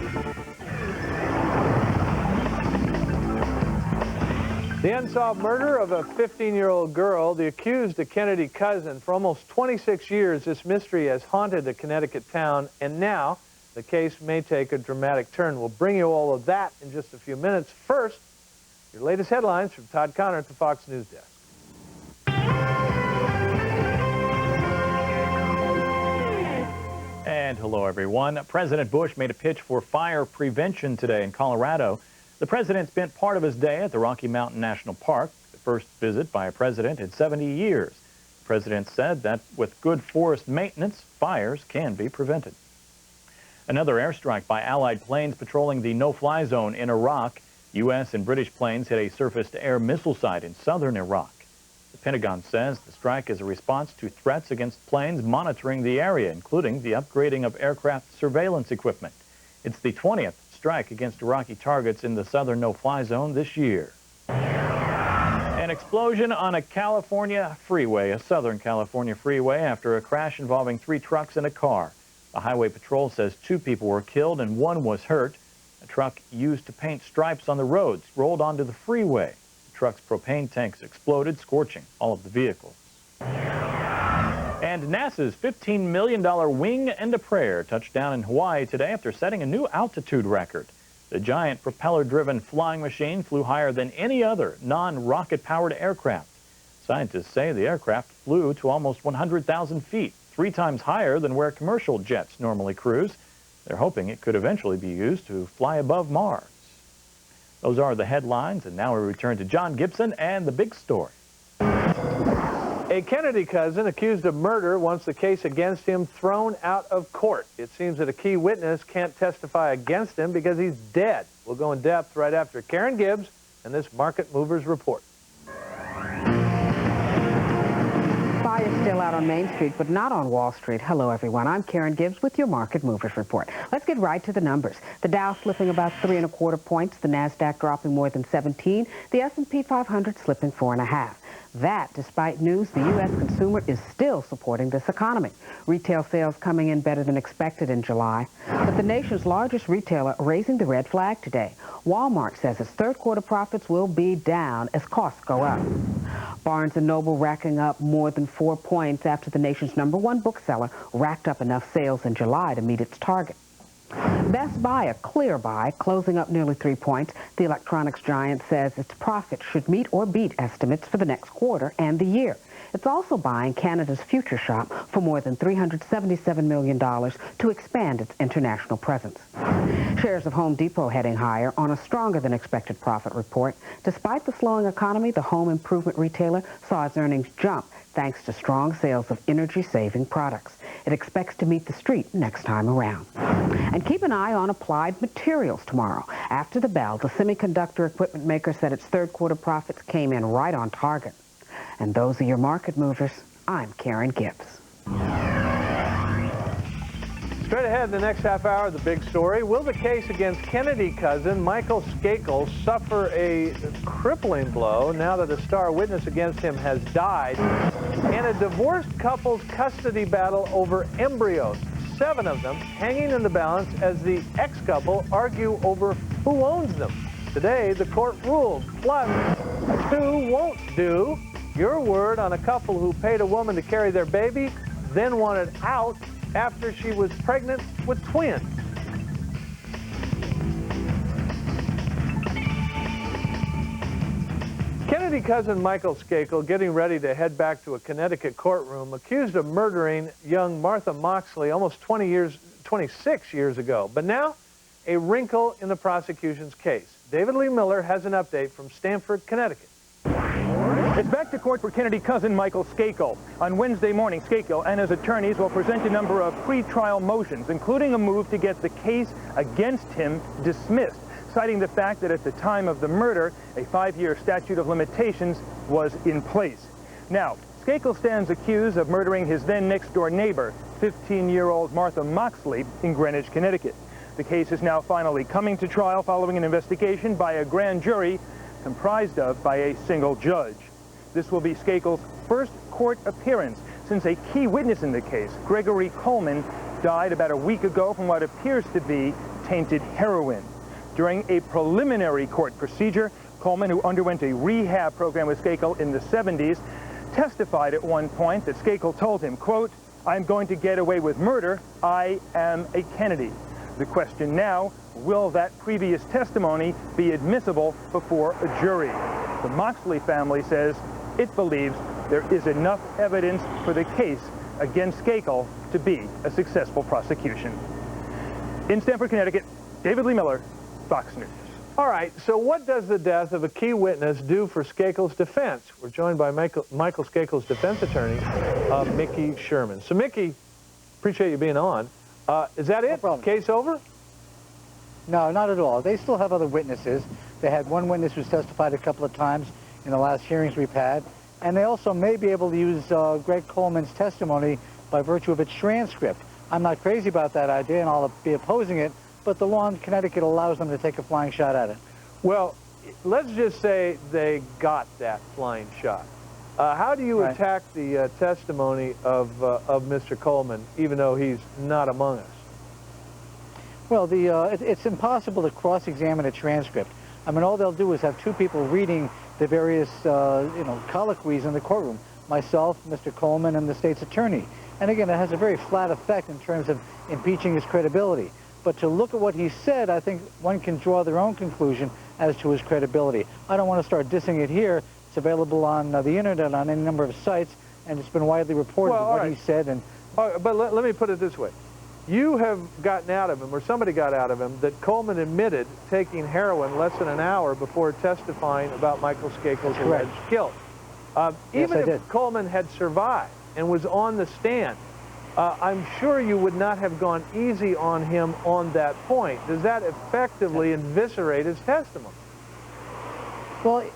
Speaker 1: The unsolved murder of a 15-year-old girl, the accused a Kennedy cousin. For almost 26 years, this mystery has haunted the Connecticut town, and now the case may take a dramatic turn. We'll bring you all of that in just a few minutes. First, your latest headlines from Todd Connor at the Fox News Desk.
Speaker 24: And hello, everyone. President Bush made a pitch for fire prevention today in Colorado. The president spent part of his day at the Rocky Mountain National Park, the first visit by a president in 70 years. The president said that with good forest maintenance, fires can be prevented. Another airstrike by Allied planes patrolling the no-fly zone in Iraq. U.S. and British planes hit a surface-to-air missile site in southern Iraq. The Pentagon says the strike is a response to threats against planes monitoring the area, including the upgrading of aircraft surveillance equipment. It's the 20th strike against Iraqi targets in the southern no-fly zone this year. An explosion on a California freeway, a southern California freeway, after a crash involving 3 trucks and a car. The Highway Patrol says 2 people were killed and 1 was hurt. A truck used to paint stripes on the roads rolled onto the freeway. The truck's propane tanks exploded, scorching all of the vehicles. And NASA's $15 million Wing and a Prayer touched down in Hawaii today after setting a new altitude record. The giant propeller-driven flying machine flew higher than any other non-rocket-powered aircraft. Scientists say the aircraft flew to almost 100,000 feet, 3 times higher than where commercial jets normally cruise. They're hoping it could eventually be used to fly above Mars. Those are the headlines, and now we return to John Gibson and the big story.
Speaker 1: A Kennedy cousin accused of murder wants the case against him thrown out of court. It seems that a key witness can't testify against him because he's dead. We'll go in depth right after Karen Gibbs and this Market Movers Report.
Speaker 25: Fire still out on Main Street, but not on Wall Street. Hello, everyone. I'm Karen Gibbs with your Market Movers Report. Let's get right to the numbers. The Dow slipping about 3¼ points, the NASDAQ dropping more than 17, the S&P 500 slipping 4½. That, despite news, the U.S. consumer is still supporting this economy. Retail sales coming in better than expected in July. But the nation's largest retailer raising the red flag today. Walmart says its third-quarter profits will be down as costs go up. Barnes & Noble racking up more than 4 points after the nation's #1 bookseller racked up enough sales in July to meet its target. Best Buy, a clear buy, closing up nearly 3 points. The electronics giant says its profits should meet or beat estimates for the next quarter and the year. It's also buying Canada's Future Shop for more than $377 million to expand its international presence. Shares of Home Depot heading higher on a stronger-than-expected profit report. Despite the slowing economy, the home improvement retailer saw its earnings jump thanks to strong sales of energy-saving products. It expects to meet the street next time around. And keep an eye on Applied Materials tomorrow. After the bell, the semiconductor equipment maker said its third-quarter profits came in right on target. And those are your market movers. I'm Karen Gibbs.
Speaker 1: Straight ahead in the next half hour, the big story. Will the case against Kennedy cousin Michael Skakel suffer a crippling blow now that a star witness against him has died? And a divorced couple's custody battle over embryos, 7 of them hanging in the balance as the ex-couple argue over who owns them. Today, the court ruled. Plus, who won't do? Your word on a couple who paid a woman to carry their baby, then wanted out after she was pregnant with twins. Kennedy cousin Michael Skakel getting ready to head back to a Connecticut courtroom accused of murdering young Martha Moxley almost 26 years ago. But now, a wrinkle in the prosecution's case. David Lee Miller has an update from Stamford, Connecticut.
Speaker 9: It's back to court for Kennedy cousin Michael Skakel. On Wednesday morning, Skakel and his attorneys will present a number of pretrial motions, including a move to get the case against him dismissed, citing the fact that at the time of the murder, a 5-year statute of limitations was in place. Now, Skakel stands accused of murdering his then next-door neighbor, 15-year-old Martha Moxley, in Greenwich, Connecticut. The case is now finally coming to trial following an investigation by a grand jury comprised of by a single judge. This will be Skakel's first court appearance since a key witness in the case, Gregory Coleman, died about a week ago from what appears to be tainted heroin. During a preliminary court procedure, Coleman, who underwent a rehab program with Skakel in the 70s, testified at one point that Skakel told him, quote, "I'm going to get away with murder. I am a Kennedy." The question now, will that previous testimony be admissible before a jury? The Moxley family says it believes there is enough evidence for the case against Skakel to be a successful prosecution. In Stamford, Connecticut, David Lee Miller, Fox News.
Speaker 1: All right, so what does the death of a key witness do for Skakel's defense? We're joined by Michael Skakel's defense attorney, Mickey Sherman. So, Mickey, appreciate you being on. Is that it?
Speaker 6: No problem.
Speaker 1: Case over?
Speaker 6: No, not at all. They still have other witnesses. They had one witness who's testified a couple of times in the last hearings we've had, and they also may be able to use Greg Coleman's testimony by virtue of its transcript. I'm not crazy about that idea, and I'll be opposing it, but the law in Connecticut allows them to take a flying shot at it.
Speaker 1: Well, let's just say they got that flying shot. How do you attack the testimony of Mr. Coleman, even though he's not among us?
Speaker 6: Well, it's impossible to cross-examine a transcript. I mean, all they'll do is have 2 people reading the various, colloquies in the courtroom, myself, Mr. Coleman, and the state's attorney. And again, it has a very flat effect in terms of impeaching his credibility. But to look at what he said, I think one can draw their own conclusion as to his credibility. I don't want to start dissing it here. It's available on the internet on any number of sites, and it's been widely reported what he said. And
Speaker 1: but let me put it this way. You have gotten out of him, or somebody got out of him, that Coleman admitted taking heroin less than an hour before testifying about Michael Skakel's alleged guilt. Even if Coleman had survived and was on the stand, I'm sure you would not have gone easy on him on that point. Does that effectively eviscerate his testimony?
Speaker 6: Well,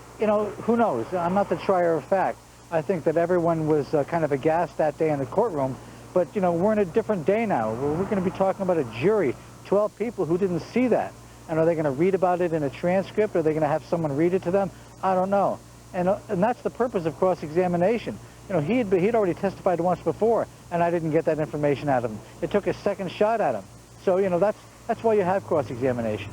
Speaker 6: who knows? I'm not the trier of fact. I think that everyone was kind of aghast that day in the courtroom. But, we're in a different day now. We're going to be talking about a jury, 12 people who didn't see that. And are they going to read about it in a transcript? Are they going to have someone read it to them? I don't know. And that's the purpose of cross-examination. He'd already testified once before, and I didn't get that information out of him. It took a second shot at him. So, that's why you have cross-examination.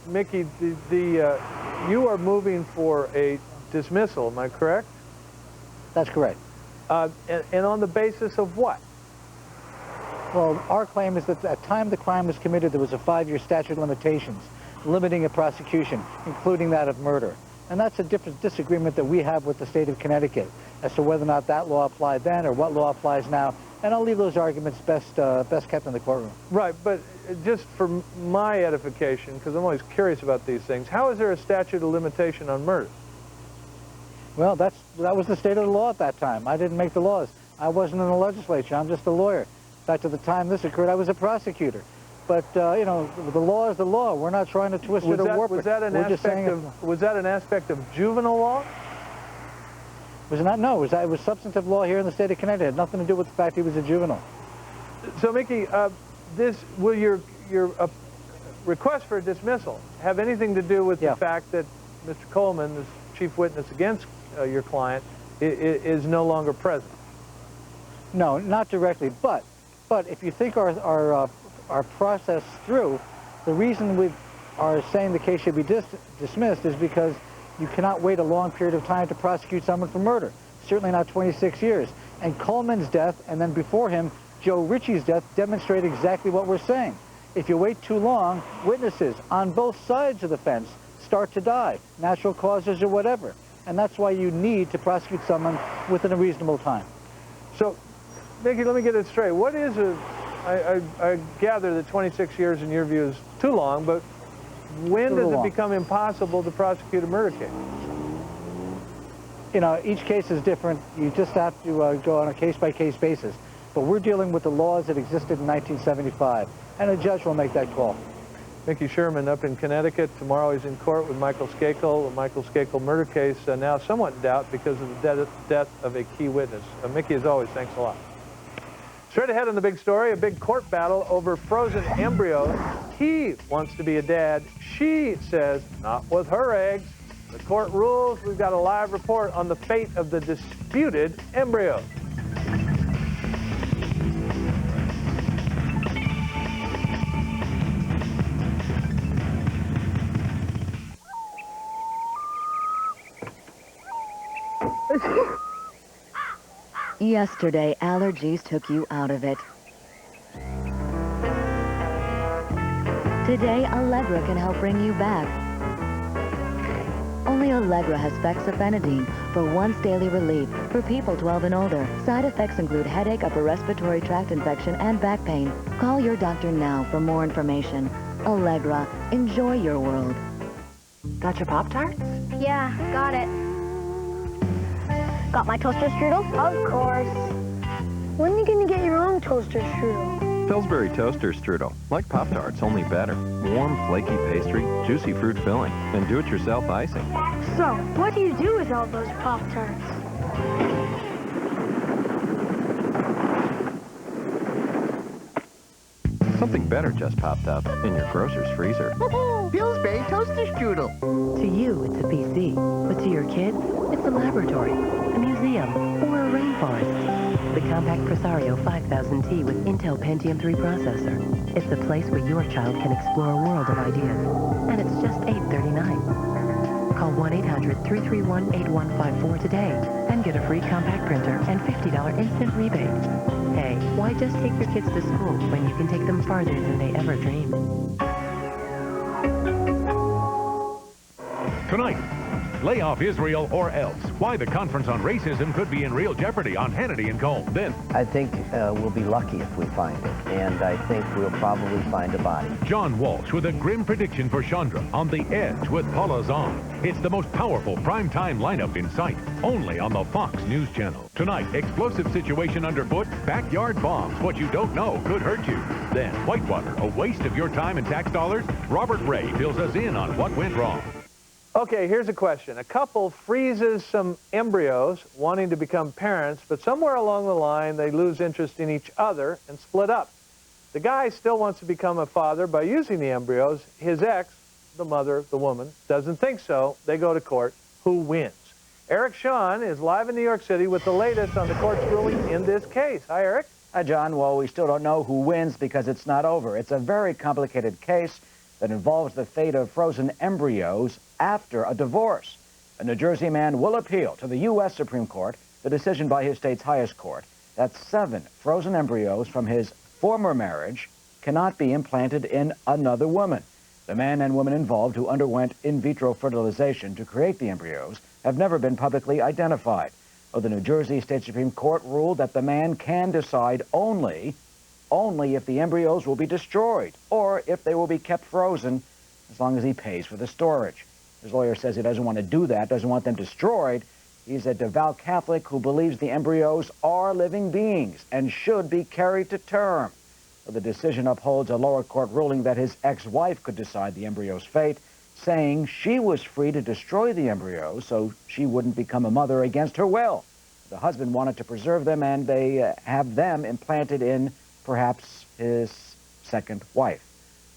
Speaker 1: Mickey, you are moving for a dismissal, am I correct?
Speaker 6: That's correct.
Speaker 1: And on the basis of what?
Speaker 6: Well, our claim is that at the time the crime was committed, there was a 5-year statute of limitations limiting a prosecution, including that of murder. And that's a different disagreement that we have with the state of Connecticut. as to whether or not that law applied then or what law applies now. And I'll leave those arguments best kept in the courtroom.
Speaker 1: Right, but just for my edification, because I'm always curious about these things, how is there a statute of limitation on murder?
Speaker 6: Well, that was the state of the law at that time. I didn't make the laws. I wasn't in the legislature. I'm just a lawyer. In fact, at the time this occurred, I was a prosecutor. But, you know, the law is the law. We're not trying to twist it or warp it.
Speaker 1: Was that an aspect of juvenile law?
Speaker 6: Was it not? No, it was substantive law here in the state of Connecticut. It had nothing to do with the fact he was a juvenile.
Speaker 1: So, Mickey, will your request for a dismissal have anything to do with the fact that Mr. Coleman, the chief witness against your client, is no longer present?
Speaker 6: No, not directly. But if you think our process through, the reason we are saying the case should be dismissed is because you cannot wait a long period of time to prosecute someone for murder. Certainly not 26 years. And Coleman's death, and then before him, Joe Ritchie's death, demonstrate exactly what we're saying. If you wait too long, witnesses on both sides of the fence start to die, natural causes or whatever. And that's why you need to prosecute someone within a reasonable time.
Speaker 1: So, Mickey, let me get it straight. What is I gather that 26 years in your view is too long, but when does it become impossible to prosecute a murder case?
Speaker 6: You know, each case is different. You just have to go on a case-by-case basis. But we're dealing with the laws that existed in 1975, and a judge will make that call.
Speaker 1: Mickey Sherman up in Connecticut. Tomorrow he's in court with Michael Skakel. The Michael Skakel murder case now somewhat in doubt because of the death of a key witness. Mickey, as always, thanks a lot. Straight ahead on the big story, a big court battle over frozen embryos. He wants to be a dad. She says not with her eggs. The court rules. We've got a live report on the fate of the disputed embryo.
Speaker 7: Yesterday, allergies took you out of it. Today, Allegra can help bring you back. Only Allegra has fexofenadine for once daily relief for people 12 and older. Side effects include headache, upper respiratory tract infection, and back pain. Call your doctor now for more information. Allegra, enjoy your world.
Speaker 8: Got your Pop-Tarts?
Speaker 10: Yeah, got it. Got my toaster strudel? Of course. When are you going to get your own toaster strudel?
Speaker 13: Pillsbury Toaster Strudel. Like Pop-Tarts, only better. Warm, flaky pastry, juicy fruit filling, and do-it-yourself icing.
Speaker 10: So, what do you do with all those Pop-Tarts?
Speaker 13: Something better just popped up in your grocer's freezer.
Speaker 16: Pillsbury Toaster Strudel.
Speaker 26: To you, it's a PC, but to your kid, it's a laboratory, a museum, or a rainforest. The compact Presario 5000T with Intel Pentium 3 processor. It's a place where your child can explore a world of ideas. And it's just $8.39. Call 1-800-331-8154 today and get a free compact printer and $50 instant rebate. Hey, why just take your kids to school when you can take them farther than they ever dreamed?
Speaker 12: Tonight, lay off Israel or else. Why the conference on racism could be in real jeopardy on Hannity and Cole. Then,
Speaker 27: I think we'll be lucky if we find it, and I think we'll probably find a body.
Speaker 12: John Walsh with a grim prediction for Chandra on The Edge with Paula Zahn. It's the most powerful primetime lineup in sight, only on the Fox News Channel. Tonight, explosive situation underfoot, backyard bombs. What you don't know could hurt you. Then, Whitewater, a waste of your time and tax dollars. Robert Ray fills us in on what went wrong.
Speaker 1: Okay, here's a question. A couple freezes some embryos wanting to become parents, but somewhere along the line they lose interest in each other and split up. The guy still wants to become a father by using the embryos. His ex, the mother, the woman, doesn't think so. They go to court. Who wins? Eric Shawn is live in New York City with the latest on the court's ruling in this case. Hi, Eric.
Speaker 28: Hi, John. Well, we still don't know who wins because it's not over. It's a very complicated case that involves the fate of frozen embryos after a divorce. A New Jersey man will appeal to the U.S. Supreme Court the decision by his state's highest court that 7 frozen embryos from his former marriage cannot be implanted in another woman. The man and woman involved who underwent in vitro fertilization to create the embryos have never been publicly identified. So the New Jersey State Supreme Court ruled that the man can decide only if the embryos will be destroyed or if they will be kept frozen, as long as he pays for the storage. His lawyer says he doesn't want to do that, doesn't want them destroyed. He's a devout Catholic who believes the embryos are living beings and should be carried to term. So the decision upholds a lower court ruling that his ex-wife could decide the embryo's fate, saying she was free to destroy the embryos so she wouldn't become a mother against her will. The husband wanted to preserve them, and they have them implanted in perhaps his second wife.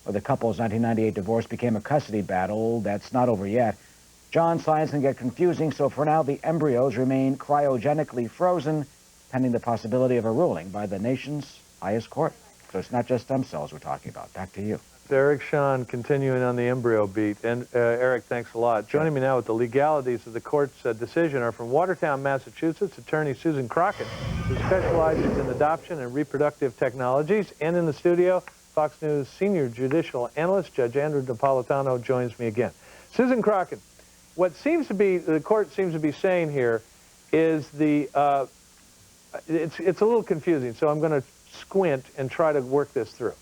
Speaker 28: Well, the couple's 1998 divorce became a custody battle that's not over yet. John, science can get confusing, so for now the embryos remain cryogenically frozen, pending the possibility of a ruling by the nation's highest court. So it's not just stem cells we're talking about. Back to you.
Speaker 1: Eric Sean continuing on the embryo beat. And Eric, thanks a lot. Joining me now with the legalities of the court's decision are from Watertown, Massachusetts, attorney Susan Crockett, who specializes in adoption and reproductive technologies. And in the studio, Fox News senior judicial analyst Judge Andrew Napolitano joins me again. Susan Crockett, what seems to be, the court seems to be saying here is it's a little confusing, so I'm going to squint and try to work this through.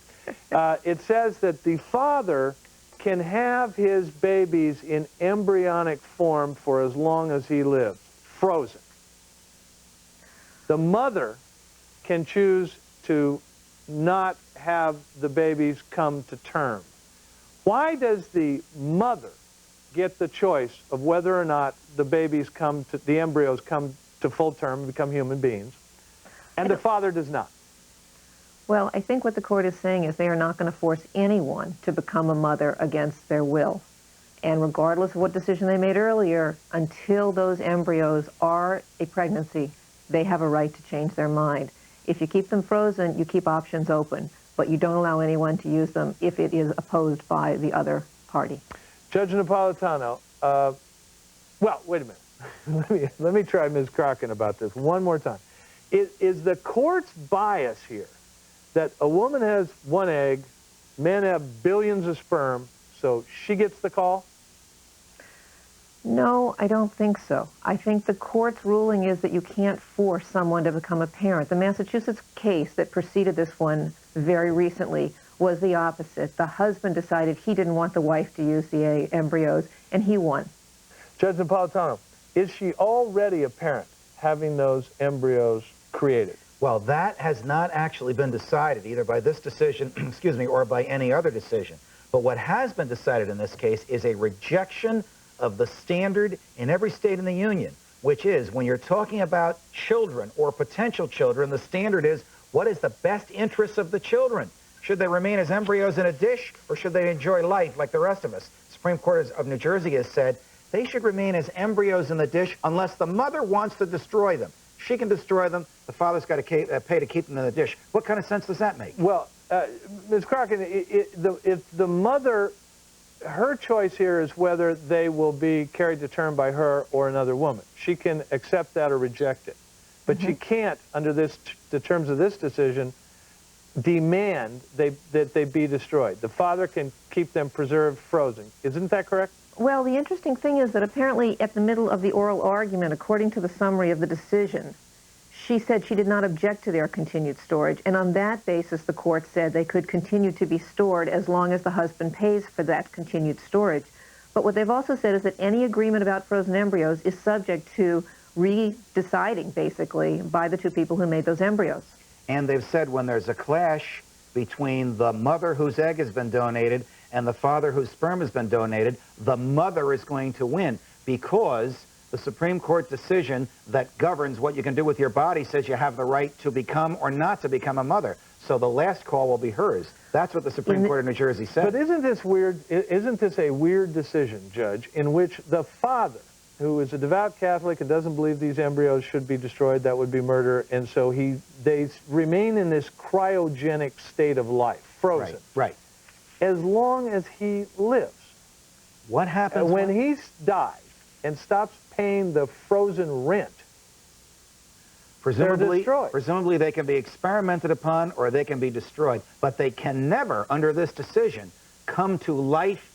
Speaker 1: It says that the father can have his babies in embryonic form for as long as he lives, frozen. The mother can choose to not have the babies come to term. Why does the mother get the choice of whether or not the embryos come to full term and become human beings, and the father does not?
Speaker 2: Well, I think what the court is saying is they are not going to force anyone to become a mother against their will. And regardless of what decision they made earlier, until those embryos are a pregnancy, they have a right to change their mind. If you keep them frozen, you keep options open, but you don't allow anyone to use them if it is opposed by the other party.
Speaker 1: Judge Napolitano, well, wait a minute. let me try Ms. Crockett about this one more time. Is the court's bias here that a woman has one egg, men have billions of sperm, so she gets the call?
Speaker 2: No, I don't think so. I think the court's ruling is that you can't force someone to become a parent. The Massachusetts case that preceded this one very recently was the opposite. The husband decided he didn't want the wife to use the embryos, and he won.
Speaker 1: Judge Napolitano, is she already a parent having those embryos created?
Speaker 14: Well, that has not actually been decided either by this decision, excuse me, or by any other decision. But what has been decided in this case is a rejection of the standard in every state in the union, which is when you're talking about children or potential children, the standard is what is the best interest of the children? Should they remain as embryos in a dish, or should they enjoy life like the rest of us? The Supreme Court of New Jersey has said they should remain as embryos in the dish unless the mother wants to destroy them. She can destroy them. The father's got to pay to keep them in the dish. What kind of sense does that make?
Speaker 1: Well, Ms. Crockett, if the mother, her choice here is whether they will be carried to term by her or another woman. She can accept that or reject it. But she can't, under the terms of this decision, demand that they be destroyed. The father can keep them preserved frozen. Isn't that correct?
Speaker 2: Well, the interesting thing is that apparently at the middle of the oral argument, according to the summary of the decision, she said she did not object to their continued storage, and on that basis the court said they could continue to be stored as long as the husband pays for that continued storage. But what they've also said is that any agreement about frozen embryos is subject to re-deciding, basically, by the two people who made those embryos.
Speaker 14: And they've said when there's a clash between the mother whose egg has been donated and the father whose sperm has been donated, the mother is going to win because the Supreme Court decision that governs what you can do with your body says you have the right to become or not to become a mother. So the last call will be hers. That's what the Supreme Court of New Jersey said.
Speaker 1: But isn't this weird? Isn't this a weird decision, Judge, in which the father, who is a devout Catholic and doesn't believe these embryos should be destroyed, that would be murder, and so they remain in this cryogenic state of life, frozen.
Speaker 14: Right.
Speaker 1: As long as he lives.
Speaker 14: What happens
Speaker 1: when he dies and stops paying the frozen rent?
Speaker 14: Presumably they can be experimented upon or they can be destroyed, but they can never, under this decision, come to life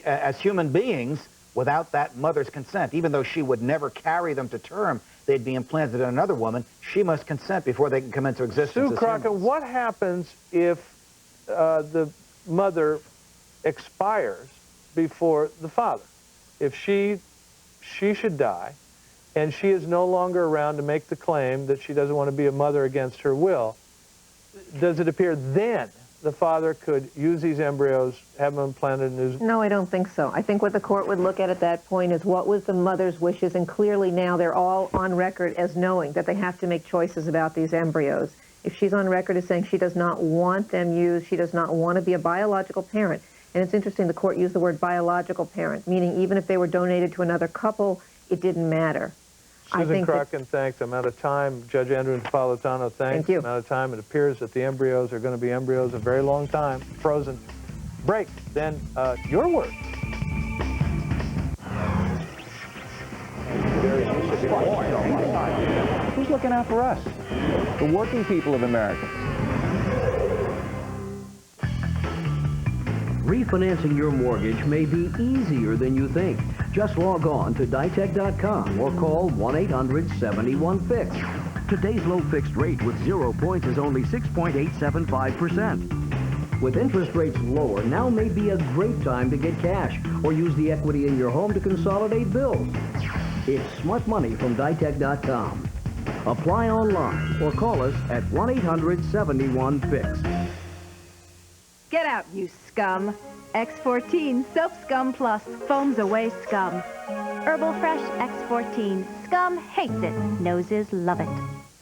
Speaker 14: as human beings without that mother's consent. Even though she would never carry them to term, they'd be implanted in another woman. She must consent before they can come into existence.
Speaker 1: Sue Crockett, what happens if the mother expires before the father? If she should die, and she is no longer around to make the claim that she doesn't want to be a mother against her will, does it appear then the father could use these embryos, have them implanted in his...
Speaker 2: No, I don't think so. I think what the court would look at that point is what was the mother's wishes, and clearly now they're all on record as knowing that they have to make choices about these embryos. If she's on record as saying she does not want them used, she does not want to be a biological parent, and it's interesting the court used the word biological parent, meaning even if they were donated to another couple, it didn't matter.
Speaker 1: Susan Crockett, thanks. I'm out of time. Judge Andrew Napolitano, thanks. Thank you. I'm out of time. It appears that the embryos are going to be embryos a very long time, frozen. Break. Then your word.
Speaker 4: Who's looking out for us? The working people of America.
Speaker 11: Refinancing your mortgage may be easier than you think. Just log on to Ditech.com or call 1-800-71-FIX. Today's low fixed rate with 0 points is only 6.875%. With interest rates lower, now may be a great time to get cash or use the equity in your home to consolidate bills. It's smart money from Ditech.com. Apply online or call us at 1-800-71-FIX.
Speaker 15: Get out, you scum. X14 Soap Scum Plus foams away scum.
Speaker 17: Herbal Fresh X14. Scum hates it. Noses love it.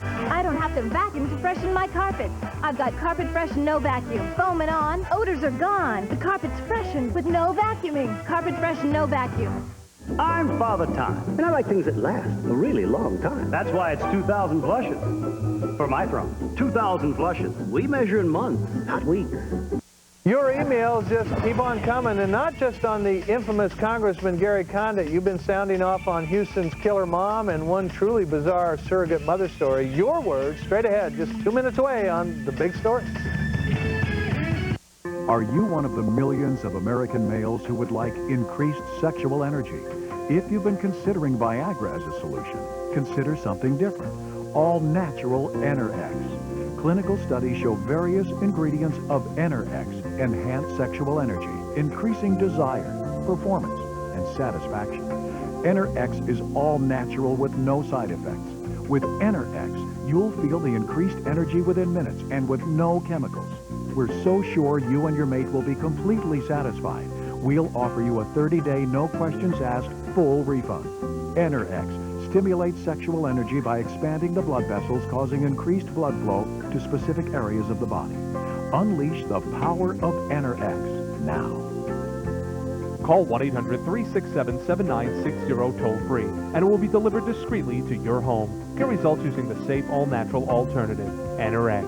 Speaker 17: I don't have to vacuum to freshen my carpets. I've got Carpet Fresh No Vacuum. Foaming on. Odors are gone. The carpet's freshened with no vacuuming. Carpet Fresh No Vacuum.
Speaker 18: I'm Father Time, and I like things that last a really long time. That's why it's 2,000 flushes. For my throne, 2,000 flushes. We measure in months, not weeks.
Speaker 1: Your emails just keep on coming, and not just on the infamous Congressman Gary Condit. You've been sounding off on Houston's killer mom and one truly bizarre surrogate mother story. Your words straight ahead, just 2 minutes away on The Big Story.
Speaker 20: Are you one of the millions of American males who would like increased sexual energy? If you've been considering Viagra as a solution, consider something different. All-natural Enerx. Clinical studies show various ingredients of Enerx enhance sexual energy, increasing desire, performance, and satisfaction. Enerx is all natural with no side effects. With Enerx, you'll feel the increased energy within minutes and with no chemicals. We're so sure you and your mate will be completely satisfied. We'll offer you a 30-day, no questions asked, full refund. Enerx stimulates sexual energy by expanding the blood vessels, causing increased blood flow to specific areas of the body. Unleash the power of Enerx now.
Speaker 21: Call 1-800-367-7960 toll-free, and it will be delivered discreetly to your home. Get results using the safe, all-natural alternative, Enerx.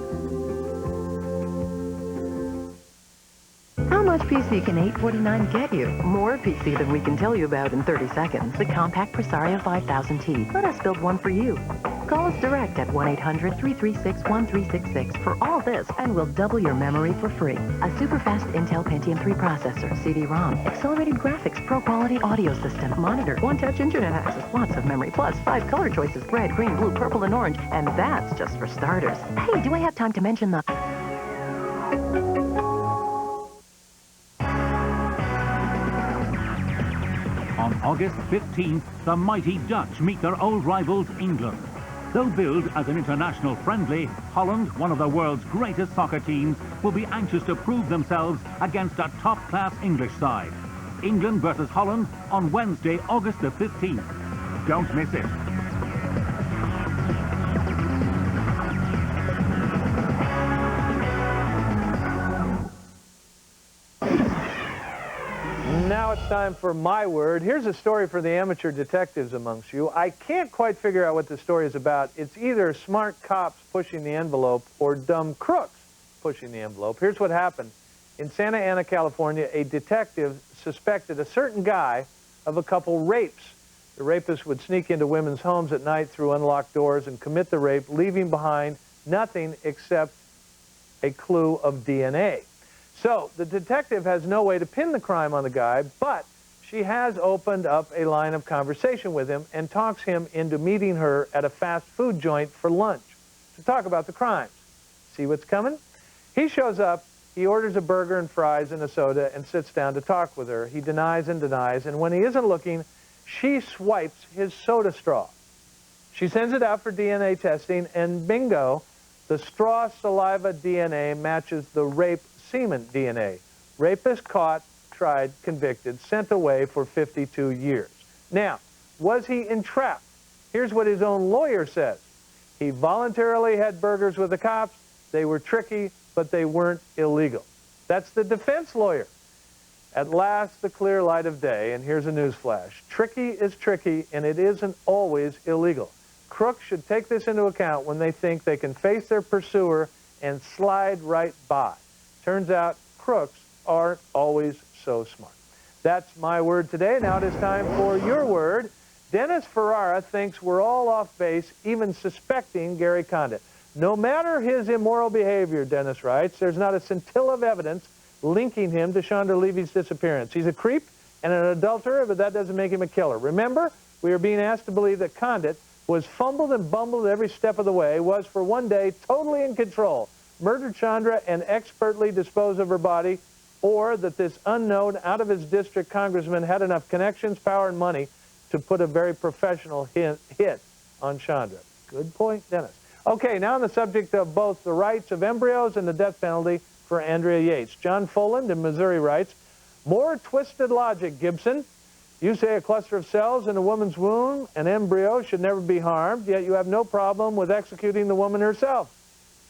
Speaker 26: How much PC can $849 get you? More PC than we can tell you about in 30 seconds. The compact Presario 5000T. Let us build one for you. Call us direct at 1-800-336-1366 for all this, and we'll double your memory for free. A super-fast Intel Pentium 3 processor, CD-ROM, accelerated graphics, pro-quality audio system, monitor, one-touch internet access, lots of memory, plus 5 color choices, red, green, blue, purple, and orange, and that's just for starters. Hey, do I have time to mention the...
Speaker 22: On August 15th, the mighty Dutch meet their old rivals, England. Though billed as an international friendly, Holland, one of the world's greatest soccer teams, will be anxious to prove themselves against a top-class English side. England versus Holland on Wednesday, August the 15th. Don't miss it.
Speaker 1: Now it's time for my word. Here's a story for the amateur detectives amongst you. I can't quite figure out what the story is about. It's either smart cops pushing the envelope or dumb crooks pushing the envelope. Here's what happened. In Santa Ana, California, a detective suspected a certain guy of a couple rapes. The rapist would sneak into women's homes at night through unlocked doors and commit the rape, leaving behind nothing except a clue of DNA. So the detective has no way to pin the crime on the guy, but she has opened up a line of conversation with him and talks him into meeting her at a fast food joint for lunch to talk about the crimes. See what's coming? He shows up, he orders a burger and fries and a soda and sits down to talk with her. He denies and denies, and when he isn't looking, she swipes his soda straw. She sends it out for DNA testing, and bingo, the straw saliva DNA matches the rape semen DNA. Rapist caught, tried, convicted, sent away for 52 years. Now, was he entrapped? Here's what his own lawyer says. He voluntarily had burgers with the cops. They were tricky, but they weren't illegal. That's the defense lawyer. At last, the clear light of day, and here's a news flash. Tricky is tricky, and it isn't always illegal. Crooks should take this into account when they think they can face their pursuer and slide right by. Turns out, crooks aren't always so smart. That's my word today. Now it is time for your word. Dennis Ferrara thinks we're all off base, even suspecting Gary Condit. No matter his immoral behavior, Dennis writes, there's not a scintilla of evidence linking him to Chandra Levy's disappearance. He's a creep and an adulterer, but that doesn't make him a killer. Remember, we are being asked to believe that Condit was fumbled and bumbled every step of the way, was for one day totally in control, murdered Chandra and expertly disposed of her body, or that this unknown, out-of-his-district congressman had enough connections, power, and money to put a very professional hit on Chandra. Good point, Dennis. Okay, now on the subject of both the rights of embryos and the death penalty for Andrea Yates. John Foland in Missouri writes, more twisted logic, Gibson. You say a cluster of cells in a woman's womb, an embryo, should never be harmed, yet you have no problem with executing the woman herself.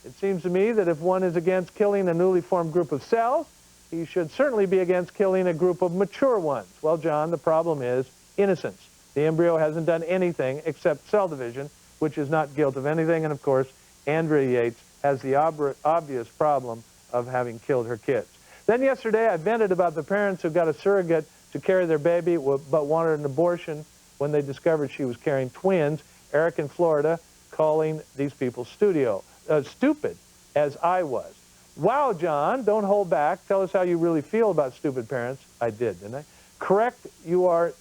Speaker 1: It seems to me that if one is against killing a newly formed group of cells, he should certainly be against killing a group of mature ones. Well, John, the problem is innocence. The embryo hasn't done anything except cell division, which is not guilt of anything, and of course, Andrea Yates has the obvious problem of having killed her kids. Then yesterday, I vented about the parents who got a surrogate to carry their baby but wanted an abortion when they discovered she was carrying twins. Eric in Florida calling these people stupid, as I was. Wow, John, don't hold back. Tell us how you really feel about stupid parents. I did, didn't I? Correct, you are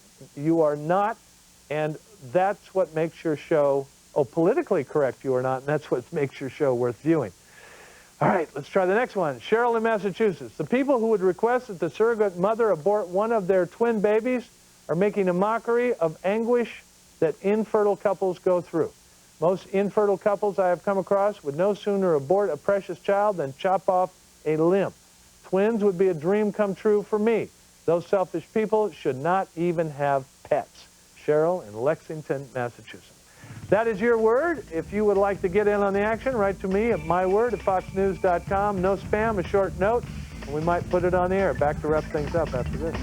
Speaker 1: not, and that's what makes your show, politically correct you are not, and that's what makes your show worth viewing. All right, let's try the next one. Cheryl in Massachusetts. The people who would request that the surrogate mother abort one of their twin babies are making a mockery of anguish that infertile couples go through. Most infertile couples I have come across would no sooner abort a precious child than chop off a limb. Twins would be a dream come true for me. Those selfish people should not even have pets. Cheryl in Lexington, Massachusetts. That is your word. If you would like to get in on the action, write to me at myword@foxnews.com. No spam, a short note, and we might put it on the air. Back to wrap things up after this.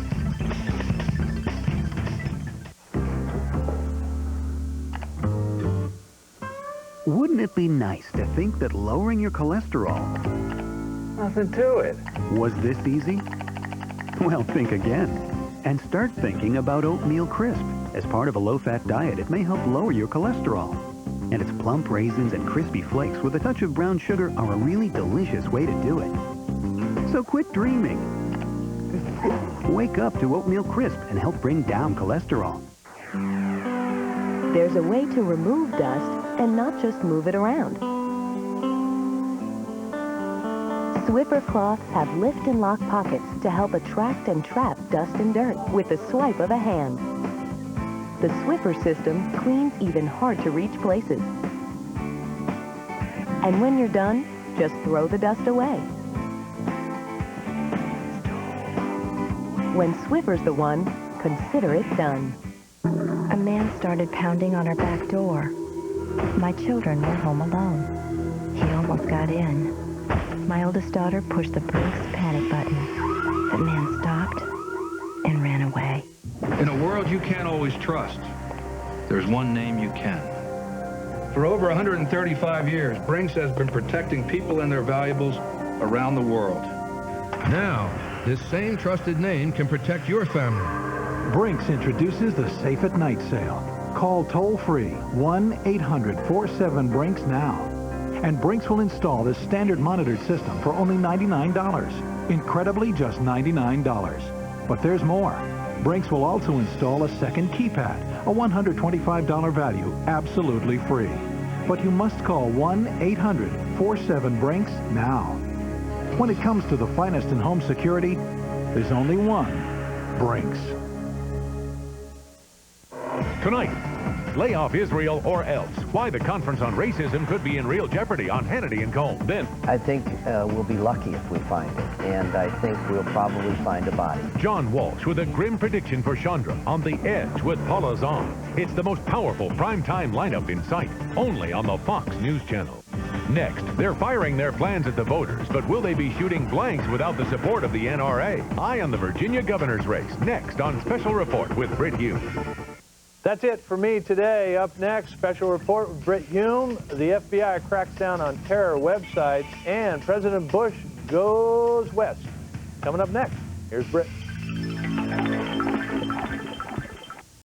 Speaker 20: Wouldn't it be nice to think that lowering your cholesterol...
Speaker 1: Nothing to it.
Speaker 20: Was this easy? Well, think again. And start thinking about oatmeal crisp. As part of a low-fat diet, it may help lower your cholesterol. And its plump raisins and crispy flakes with a touch of brown sugar are a really delicious way to do it. So quit dreaming. Wake up to oatmeal crisp and help bring down cholesterol.
Speaker 7: There's a way to remove dust and not just move it around. Swiffer cloths have lift and lock pockets to help attract and trap dust and dirt with the swipe of a hand. The Swiffer system cleans even hard-to-reach places. And when you're done, just throw the dust away. When Swiffer's the one, consider it done.
Speaker 3: A man started pounding on our back door. My children were home alone. He almost got in. My oldest daughter pushed the Brinks panic button. The man stopped and ran away.
Speaker 5: In a world you can't always trust, there's one name you can. For over 135 years, Brinks has been protecting people and their valuables around the world. Now, this same trusted name can protect your family.
Speaker 20: Brinks introduces the Safe at Night sale. Call toll-free 1-800-47-BRINKS now. And Brinks will install this standard monitored system for only $99. Incredibly, just $99. But there's more. Brinks will also install a second keypad, a $125 value, absolutely free. But you must call 1-800-47-BRINKS now. When it comes to the finest in home security, there's only one, Brinks.
Speaker 12: Tonight, lay off Israel or else. Why the conference on racism could be in real jeopardy on Hannity and Cole. Then,
Speaker 27: I think we'll be lucky if we find it, and I think we'll probably find a body.
Speaker 12: John Walsh with a grim prediction for Chandra on The Edge with Paula Zahn. It's the most powerful primetime lineup in sight, only on the Fox News Channel. Next, they're firing their plans at the voters, but will they be shooting blanks without the support of the NRA? Eye on the Virginia governor's race, next on Special Report with Britt Hume.
Speaker 1: That's it for me today. Up next, Special Report with Britt Hume. The FBI cracks down on terror websites, and President Bush goes west. Coming up next, here's Britt.